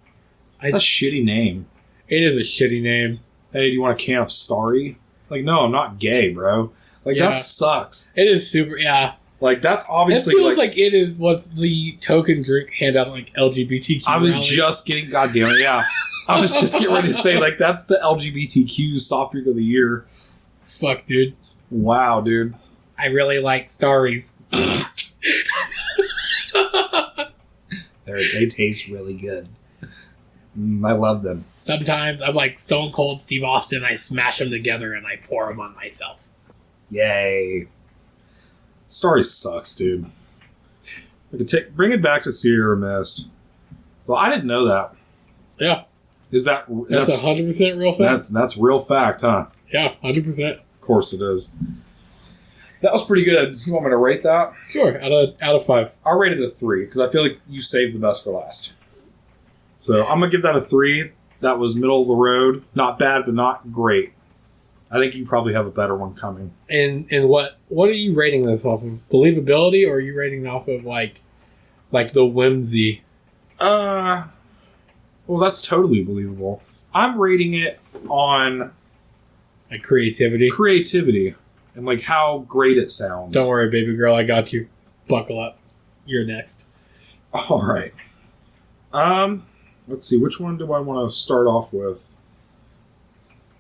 That's a shitty name. It is a shitty name. Hey, do you want a can of Starry? Like, no, I'm not gay, bro. Like, Yeah. that sucks. It is super, yeah. Like, that's It obviously feels like it is what's the token drink handout like LGBTQ I was rallies. just getting, goddamn it, yeah. I was just getting ready to say, like, that's the LGBTQ soft drink of the year. Fuck, dude. Wow, dude. I really like Starries. They taste really good. I love them. Sometimes I'm like Stone Cold Steve Austin. I smash them together and I pour them on myself. Yay. Starry sucks, dude. We could bring it back to Sierra Mist. So I didn't know that. Yeah. Is that That's 100% real fact. That's real fact, huh? Yeah, 100%. Of course it is. That was pretty good. You want me to rate that? Sure, out of 5. I'll rate it a 3 because I feel like you saved the best for last. So I'm gonna give that a 3. That was middle of the road. Not bad, but not great. I think you probably have a better one coming. And what are you rating this off of? Believability, or are you rating off of like the whimsy? Well, that's totally believable. I'm rating it on Like creativity? creativity and like how great it sounds. Don't worry, baby girl, I got you. Buckle up. You're next. All right. Let's see. Which one do I want to start off with?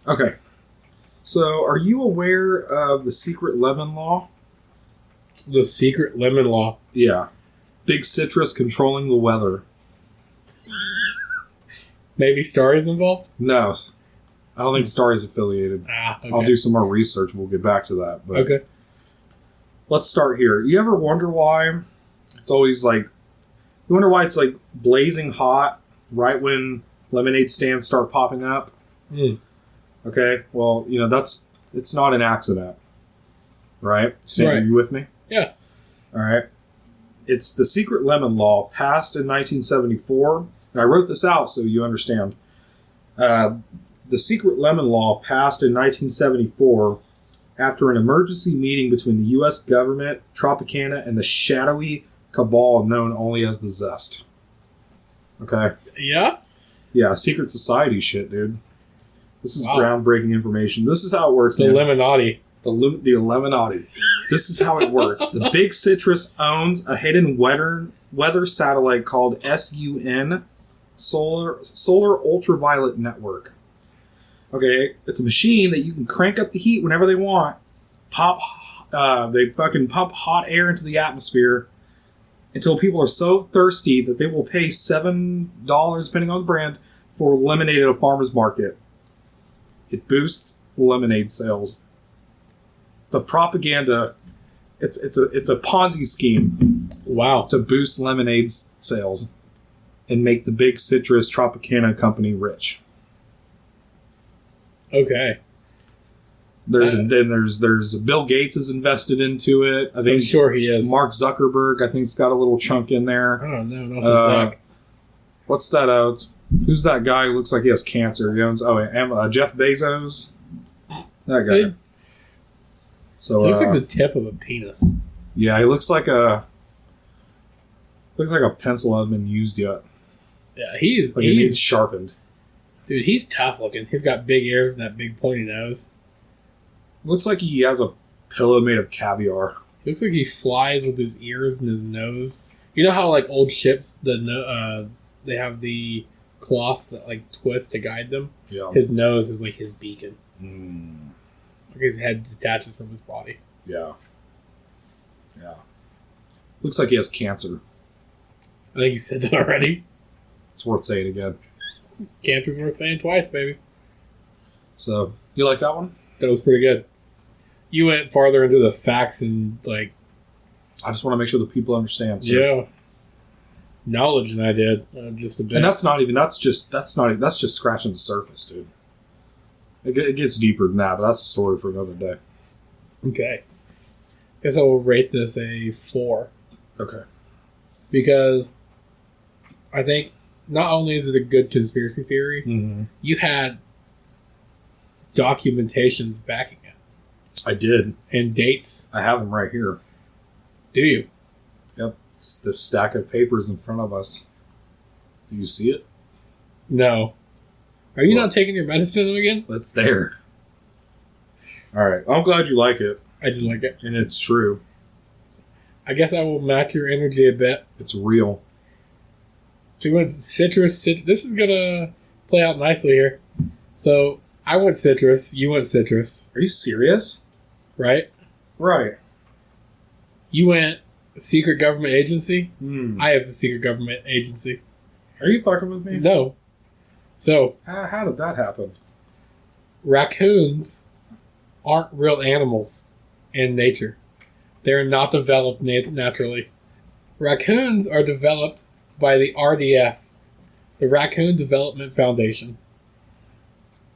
Okay. So, are you aware of the secret lemon law? The secret lemon law. Yeah. Big citrus controlling the weather. Maybe Starry's involved? No. I don't think Starry's affiliated. Okay. I'll do some more research. We'll get back to that. But Okay. let's start here. You ever wonder why it's always like... You wonder why it's like blazing hot right when lemonade stands start popping up? Mm. Okay, well, you know, it's not an accident, right? So Right. Are you with me? Yeah. All right. It's the secret lemon law passed in 1974, and I wrote this out so you understand. The secret lemon law passed in 1974 after an emergency meeting between the U.S. government, Tropicana, and the shadowy cabal known only as the Zest. Okay? Yeah? Yeah, secret society shit, dude. This is Wow. groundbreaking information. This is how it works, The man. Lemonati. The Illuminati. This is how it works. The Big Citrus owns a hidden weather satellite called SUN, Solar Ultraviolet Network. Okay, it's a machine that you can crank up the heat whenever they want. They fucking pump hot air into the atmosphere until people are so thirsty that they will pay $7, depending on the brand, for lemonade at a farmer's market. It boosts lemonade sales. It's a propaganda. It's a Ponzi scheme Wow. to boost lemonade's sales and make the Big Citrus Tropicana company rich. Okay. There's Bill Gates is invested into it. I I'm think sure he is. Mark Zuckerberg, I think, has got a little chunk in there. Oh, no, not the Zuck. What's that? Who's that guy who looks like he has cancer? He owns Jeff Bezos. That guy. It So looks like the tip of a penis. yeah, he looks like a pencil hasn't been used yet. Yeah, he's Like it needs sharpened. dude. He's tough looking. He's got big ears and that big pointy nose. Looks like he has a pillow made of caviar. He looks like he flies with his ears and his nose. You know how like old ships, they have the cloths that like twist to guide them. Yeah. His nose is like his beacon. Mm, Like his head detaches from his body. yeah. Yeah. Looks like he has cancer. I think you said that already. It's worth saying again. Cancer's worth saying twice, baby. So, you like that one? That was pretty good. You went farther into the facts and like, I just want to make sure that people understand. So. yeah, knowledge than I did just a bit. And that's just scratching the surface, dude. It gets deeper than that, but that's a story for another day. Okay. Guess I will rate this a 4 Okay. because I think not only is it a good conspiracy theory, Mm-hmm. you had documentations backing it I did. and dates. I have them right here. Do you? Yep. It's this stack of papers in front of us. Do you see it? No. Are you What? not taking your medicine again? It's there. All right. I'm glad you like it, I did like it. and it's true. I guess I will match your energy a bit. It's real. So you went citrus. This is gonna play out nicely here. So I went citrus. You went citrus, Are you serious? right? Right. You went secret government agency. Hmm. I have a secret government agency. Are you fucking with me? No. So How did that happen? raccoons aren't real animals in nature. They're not developed naturally. Raccoons are developed by the RDF, the Raccoon Development Foundation.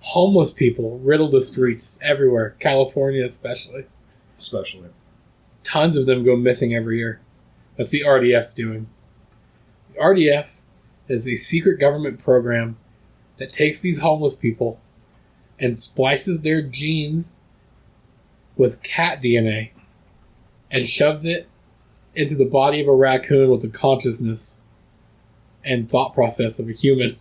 Homeless people riddle the streets everywhere, California especially. Especially. Tons of them go missing every year. That's the RDF's doing. The RDF is a secret government program that takes these homeless people and splices their genes with cat DNA and shoves it into the body of a raccoon with the consciousness and thought process of a human.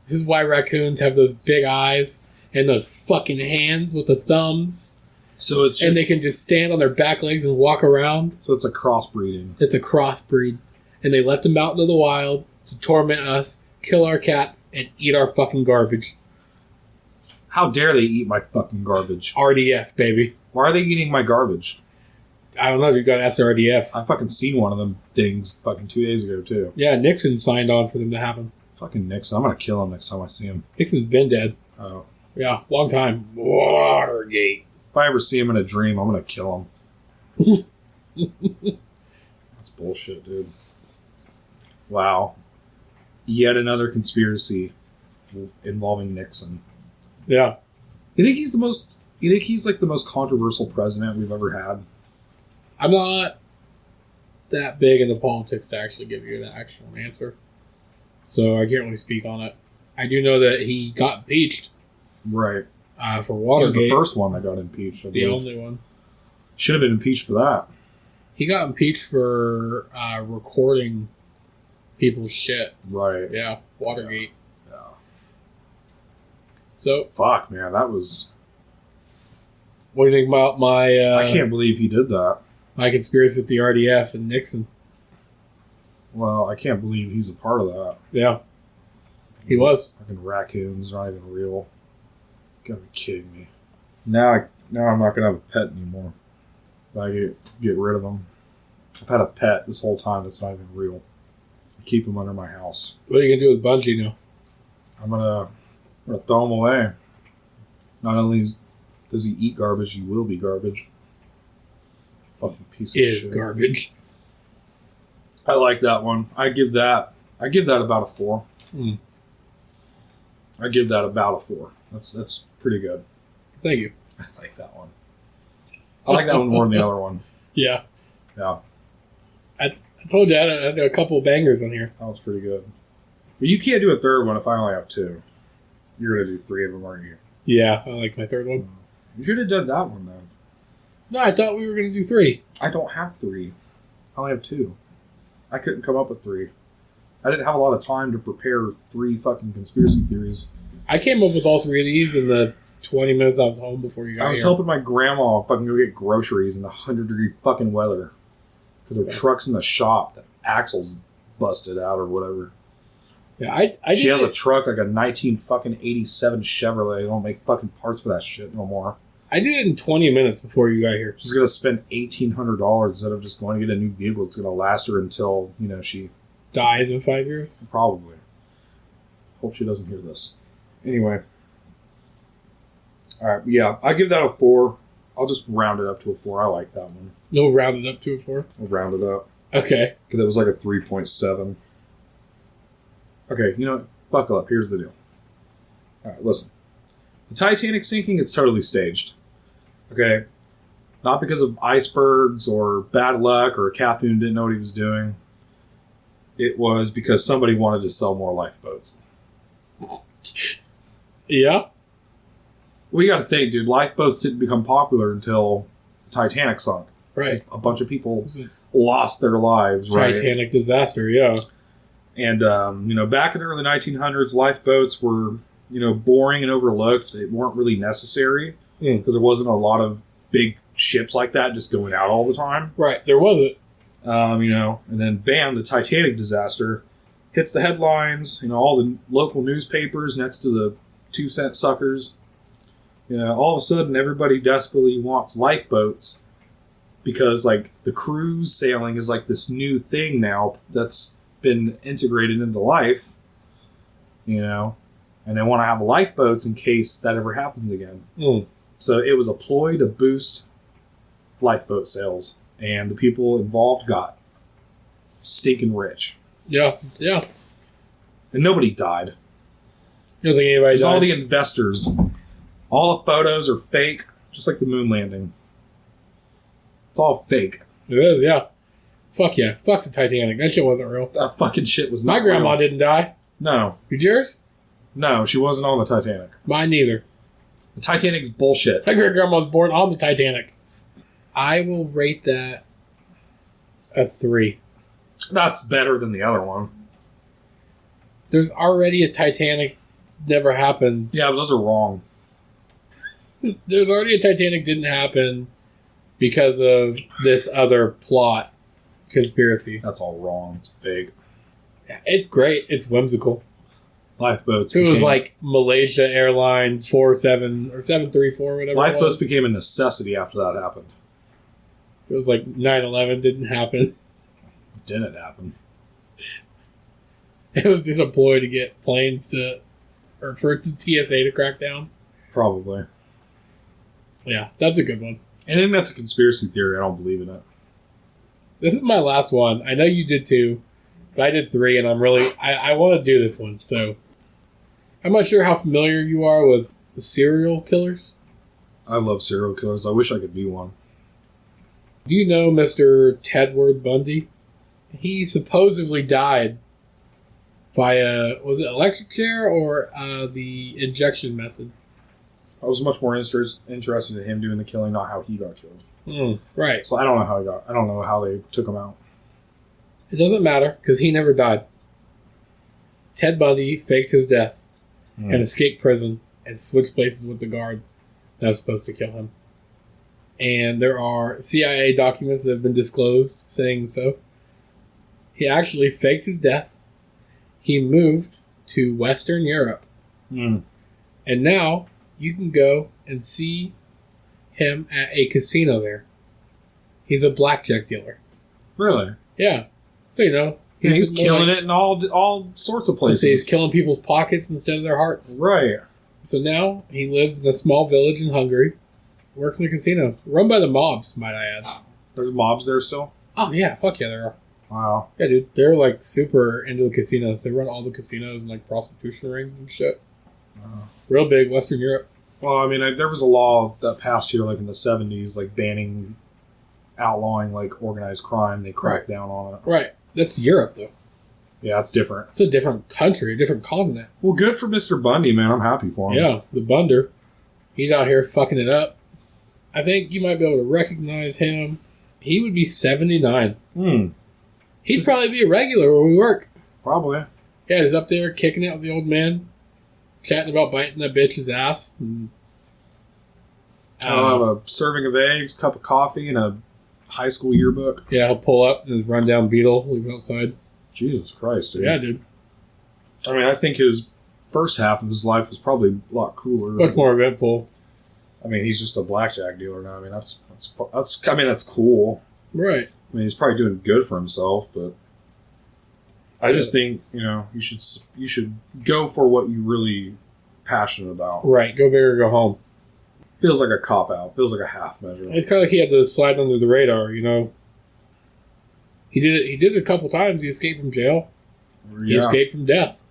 This is why raccoons have those big eyes and those fucking hands with the thumbs, So it's just, and they can just stand on their back legs and walk around. so it's a crossbreeding. It's a crossbreed, and they let them out into the wild to torment us, kill our cats, and eat our fucking garbage. How dare they eat my fucking garbage? RDF, baby. Why are they eating my garbage? I don't know. You got to ask the RDF. I fucking seen one of them things fucking 2 days ago too. Yeah, Nixon signed on for them to have them. Fucking Nixon. I'm gonna kill him next time I see him. Nixon's been dead. Oh. Yeah, long time. Watergate. If I ever see him in a dream, I'm gonna kill him. That's bullshit, dude. Wow. Yet another conspiracy involving Nixon. Yeah. You think he's like the most controversial president we've ever had? I'm not that big into politics to actually give you an actual answer. So I can't really speak on it. I do know that he got impeached Right. for He was Watergate. the first one that got impeached. I The believe. only one. Should have been impeached for that. He got impeached for recording people's shit. Right. Yeah, Watergate. Yeah. So, Fuck, man. That was... what do you think about my I can't believe he did that. my conspiracy with the RDF and Nixon? Well, I can't believe he's a part of that. Yeah, he was. Fucking raccoons, not even real. You gotta be kidding me. Now I'm not gonna have a pet anymore. I get rid of them. I've had a pet this whole time that's not even real. I keep him under my house. What are you gonna do with Bungie now? I'm gonna throw him away. Not only does he eat garbage, he will be garbage. Fucking piece of Is shit. garbage. I like that one. I give that about a 4. Hmm. I give that about a 4. That's pretty good. Thank you. I like that one. I like that one more than the other one. Yeah, Yeah, I told you I had a couple of bangers on here. that was pretty good. But you can't do a third one if I only have two. You're going to do three of them, aren't you? Yeah, I like my third one. You should have done that one, then. No, I thought we were going to do 3. I don't have three. I only have two. I couldn't come up with three. I didn't have a lot of time to prepare 3 fucking conspiracy theories. I came up with all 3 of these in the 20 minutes I was home before you got I was here. helping my grandma fucking go get groceries in the 100-degree fucking weather. Because her truck's in the shop. The axle's busted out or whatever. Yeah, She has a truck like a 1987 Chevrolet. They don't make fucking parts for that shit no more. I did it in 20 minutes before you got here. She's gonna spend $1,800 instead of just going to get a new vehicle. It's gonna last her until she Dies in 5 years? probably. Hope she doesn't hear this. Anyway, all right, yeah, I give that a 4. I'll just round it up to a 4. I like that one. No, rounded up to a 4? I'll round it up Okay. because it was like a 3.7. Okay, you know what? Buckle up. Here's the deal. All right, listen. The Titanic sinking, it's totally staged. Okay? Not because of icebergs or bad luck or a captain who didn't know what he was doing. It was because somebody wanted to sell more lifeboats. Yeah? Well, you got to think, dude. Lifeboats didn't become popular until the Titanic sunk. Right. A bunch of people lost their lives, right? Titanic disaster, yeah. And, back in the early 1900s, lifeboats were, boring and overlooked. They weren't really necessary because there wasn't a lot of big ships like that just going out all the time. Right, there wasn't. And then bam, the Titanic disaster hits the headlines, all the local newspapers next to the 2-cent suckers. All of a sudden everybody desperately wants lifeboats because the cruise sailing is this new thing now that's been integrated into life, and they want to have lifeboats in case that ever happens again. So it was a ploy to boost lifeboat sales, and the people involved got stinking rich. Yeah. And nobody died. You don't think anybody It's died? all the investors. All the photos are fake, just like the moon landing. It's all fake. It is, yeah. Fuck yeah. Fuck the Titanic. That shit wasn't real. That fucking shit was My not grandma real. didn't die. No. Did yours? No, she wasn't on the Titanic. Mine neither. The Titanic's bullshit. My great-grandma was born on the Titanic. I will rate that a 3. That's better than the other one. There's already a Titanic never happened. Yeah, but those are wrong. There's already a Titanic didn't happen because of this other plot conspiracy. That's all wrong. It's fake. It's great. It's whimsical. Lifeboats. If it was like Malaysia Airlines 47 or 734, whatever. Lifeboats it was. became a necessity after that happened. It was like 9/11 didn't happen. It didn't happen. It was just a ploy to get planes or for TSA to crack down. Probably. Yeah, that's a good one. And I think that's a conspiracy theory. I don't believe in it. This is my last one. I know you did 2, but I did 3, and I want to do this one. So I'm not sure how familiar you are with the serial killers. I love serial killers. I wish I could be one. Do you know Mr. Tedward Bundy? He supposedly died via, was it electric chair or the injection method? I was much more interested in him doing the killing, not how he got killed. Right. So I don't know how he got. I don't know how they took him out. It doesn't matter because he never died. Ted Bundy faked his death and escaped prison and switched places with the guard that was supposed to kill him. And there are CIA documents that have been disclosed saying so. He actually faked his death. He moved to Western Europe. And now you can go and see him at a casino there. He's a blackjack dealer. Really? Yeah. So, He's killing it in all sorts of places. He's killing people's pockets instead of their hearts. Right. So now he lives in a small village in Hungary. Works in a casino. Run by the mobs, might I add. There's mobs there still? Oh, yeah. Fuck yeah, there are. Wow. Yeah, dude. They're, super into the casinos. They run all the casinos and, prostitution rings and shit. Wow. Real big Western Europe. Well, I mean, there was a law that passed here, in the 70s, banning, outlawing, organized crime. They cracked down on it. Right. That's Europe, though. Yeah, it's different. It's a different country, a different continent. Well, good for Mr. Bundy, man. I'm happy for him. Yeah, the Bunder. He's out here fucking it up. I think you might be able to recognize him. He would be 79. He'd probably be a regular where we work. Probably. Yeah, he's up there kicking it with the old man, chatting about biting that bitch's ass. And, I'll have a serving of eggs, cup of coffee, and a high school yearbook. yeah, he'll pull up and his rundown Beetle, leave it outside. Jesus Christ, dude. Yeah, dude. I mean, I think his first half of his life was probably a lot cooler. Much more eventful. I mean, he's just a blackjack dealer now. I mean, that's cool. Right. I mean, he's probably doing good for himself, but I just think, you should go for what you're really passionate about. Right. Go big or go home. Feels like a cop out. Feels like a half measure. It's kind of like he had to slide under the radar, He did it. He did it a couple times. He escaped from jail. He escaped from death.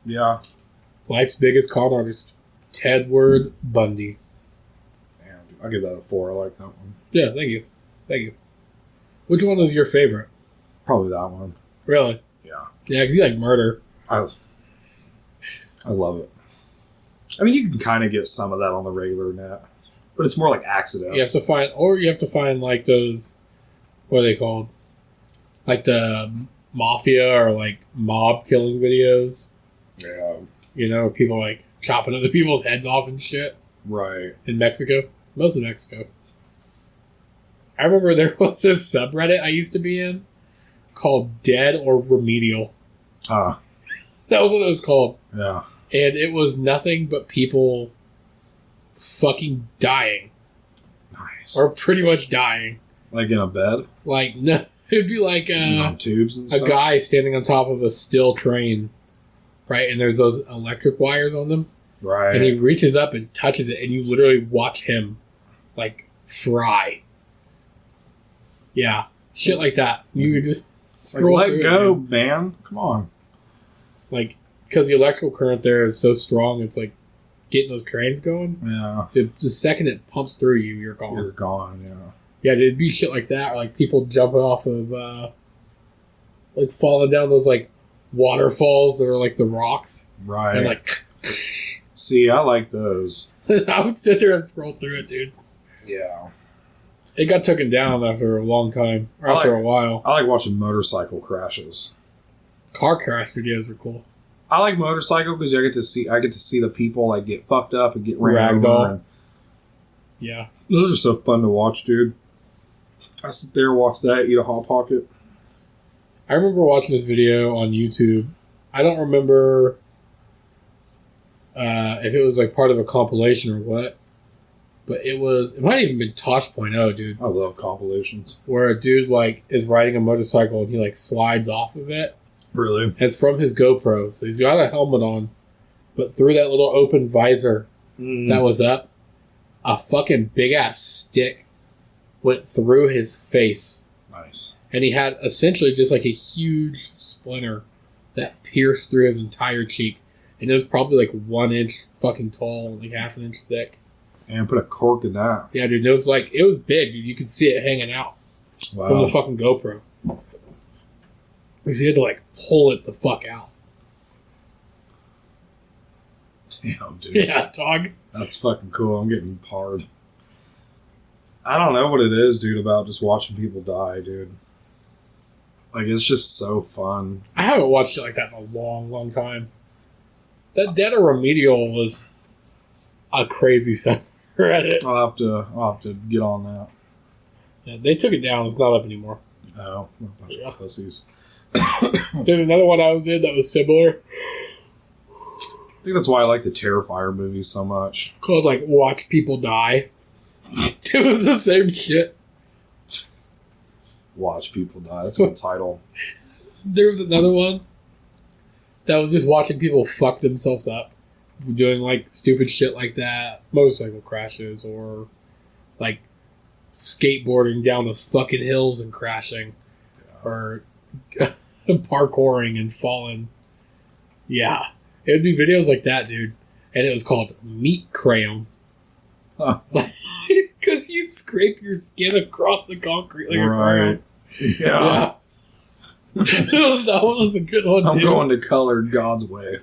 Yeah. Life's biggest con artist, Tedward Bundy. Damn, dude. I'll give that a 4. I like that one. Yeah, thank you. Thank you. Which one was your favorite? Probably that one. Really? Yeah. Yeah, because you like murder. I love it. I mean, you can kind of get some of that on the regular net, but it's more like accidents. You have to find like those, what are they called? Like the mafia or like mob killing videos. Yeah. People like chopping other people's heads off and shit. Right. In Mexico. Most of Mexico. I remember there was this subreddit I used to be in called Dead or Remedial. Ah. That was what it was called. Yeah. And it was nothing but people fucking dying. Nice. Or pretty much dying. Like in a bed? Like, no, it'd be like on tubes and a stuff? guy standing on top of a steel train, right? And there's those electric wires on them. Right. And he reaches up and touches it, and you literally watch him, like, fry. Yeah. Shit like that. You could just scroll like, through let it, go, dude. man. Come on. Like, because the electrical current there is so strong, it's like getting those trains going. Yeah. The second it pumps through you, you're gone. You're gone, yeah. Yeah, it'd be shit like that, or like people jumping off of, like falling down those like waterfalls that are like the rocks. Right. And like, See, I like those. I would sit there and scroll through it, dude. Yeah. It got taken down after a long time, or after a while. I like watching motorcycle crashes. Car crash videos are cool. I like motorcycle because I get to see the people like get fucked up and get ran over. Ragdoll. And Yeah. those are so fun to watch, dude. I sit there, watch that, eat a Hot Pocket. I remember watching this video on YouTube. I don't remember if it was like part of a compilation or what, but it might have even been Tosh.0, dude, I love compilations. where a dude like is riding a motorcycle and he like slides off of it. Really? And it's from his GoPro. So he's got a helmet on, but through that little open visor that was up, a fucking big ass stick went through his face. Nice. And he had essentially just like a huge splinter that pierced through his entire cheek. And it was probably like 1 inch fucking tall, like half an inch thick. And put a cork in that. Yeah, dude, it was big, dude. You could see it hanging out Wow. from the fucking GoPro. Because he had to like pull it the fuck out. Damn, dude. Yeah, dog. That's fucking cool. I'm getting hard. I don't know what it is, dude, about just watching people die, dude. Like, it's just so fun. I haven't watched shit like that in a long, long time. That Dead or Remedial was a crazy subreddit. I'll have to get on that. Yeah, they took it down. It's not up anymore. Oh, what a bunch of pussies. There's another one I was in that was similar, I think that's why I like the Terrifier movies so much. called like Watch People Die. It was the same shit. Watch people die. That's a good title. There was another one that was just watching people fuck themselves up, doing like stupid shit like that, motorcycle crashes, or like skateboarding down those fucking hills and crashing, or parkouring and falling. Yeah, it would be videos like that, dude, and it was called Meat Crayon. Huh. Because you scrape your skin across the concrete like a crayon. Right. Yeah. That one was a good one, I'm too. going to color God's way.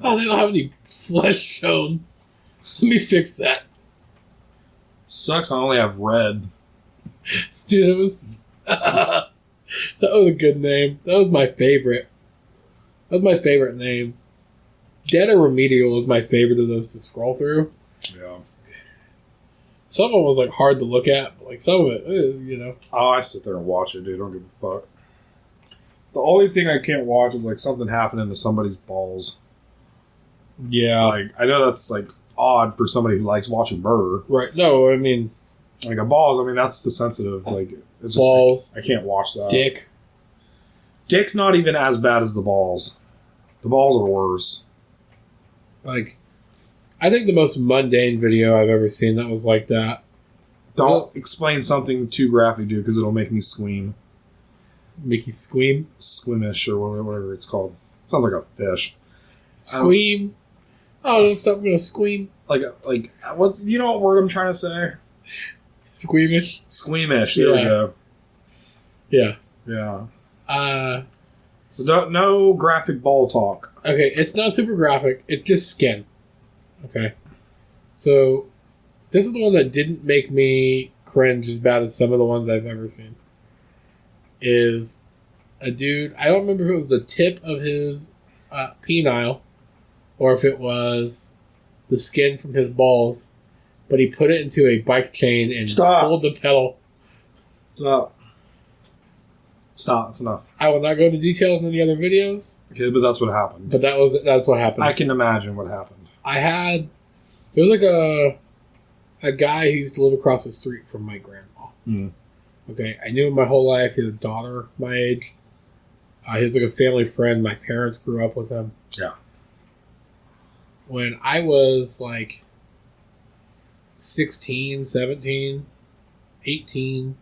Oh, they don't have any flesh shown. Let me fix that. Sucks I only have red. Dude, that was... that was a good name. That was my favorite. That was my favorite name. Dead or Remedial was my favorite of those to scroll through. Yeah. Some of them was like hard to look at, but like some of it, you know. Oh, I sit there and watch it, dude. I don't give a fuck. The only thing I can't watch is like something happening to somebody's balls. Yeah. Like, I know that's like odd for somebody who likes watching murder. Right. No, I mean, Like a balls, I mean, that's the sensitive. Like, it's just, balls. I can't watch that. Dick. Dick's not even as bad as the balls. The balls are worse. Like, I think the most mundane video I've ever seen that was like that. Don't explain something too graphic, dude, because it'll make me squeam. Mickey Squeam. Squimish or whatever it's called. Sounds like a fish. Squeam. Oh, don't stop gonna squeam. Like what? You know what word I'm trying to say? Squeamish. Squeamish. There we Yeah. go. Yeah. Yeah. So no graphic ball talk. Okay, it's not super graphic. It's just skin. Okay. So, this is the one that didn't make me cringe as bad as some of the ones I've ever seen. Is a dude, I don't remember if it was the tip of his penile or if it was the skin from his balls, but he put it into a bike chain and pulled the pedal. Stop. It's enough. I will not go into details in any other videos, Okay, but that's what happened. but that's what happened. I can imagine what happened. There was like a guy who used to live across the street from my grandma. Mm. Okay, I knew him my whole life. He had a daughter my age. He was like a family friend. My parents grew up with him. Yeah. When I was like 16, 17, 18,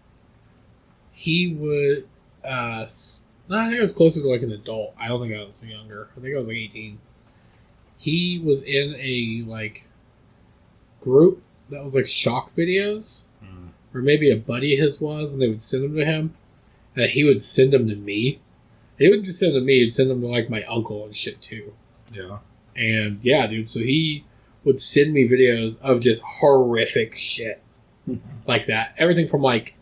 he would... no, I think I was closer to like an adult. I don't think I was younger. I think I was like 18. He was in a like group that was like shock videos, or maybe a buddy of his was, and they would send them to him, and he would send them to me. And he wouldn't just send them to me; he'd send them to like my uncle and shit too. Yeah. And yeah, dude. So he would send me videos of just horrific shit like that. Everything from like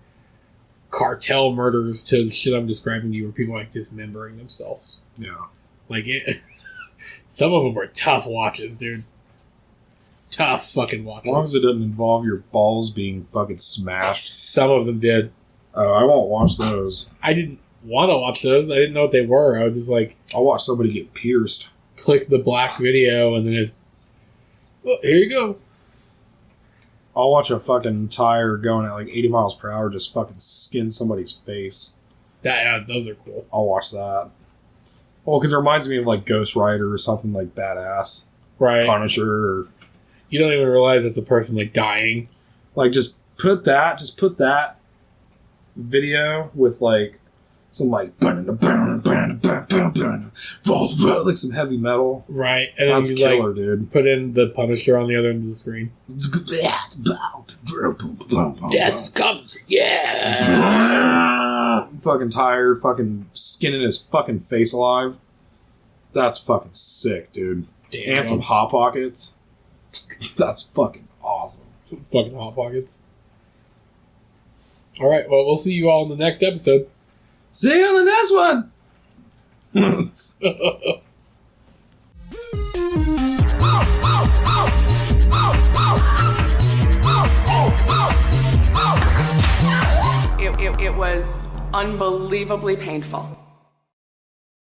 cartel murders to the shit I'm describing to you, where people like dismembering themselves. Yeah. Like it. Some of them were tough watches, dude. Tough fucking watches. As long as it doesn't involve your balls being fucking smashed. Some of them did. Oh, I won't watch those. I didn't want to watch those. I didn't know what they were. I would just like I'll watch somebody get pierced. click the black video and then it's, well, here you go. I'll watch a fucking tire going at like 80 miles per hour just fucking skin somebody's face. Those are cool. I'll watch that. Well, because it reminds me of like Ghost Rider or something like badass. Right. Punisher or You don't even realize it's a person like dying. like just put that video with like some like like some heavy metal. Right. And then That's you killer, like dude. put in the Punisher on the other end of the screen. Death comes. Yeah. Fucking tire, fucking skinning his fucking face alive. That's fucking sick, dude. Damn. And some Hot Pockets. That's fucking awesome. Some fucking Hot Pockets. All right. Well, we'll see you all in the next episode. See you on the next one! It was unbelievably painful.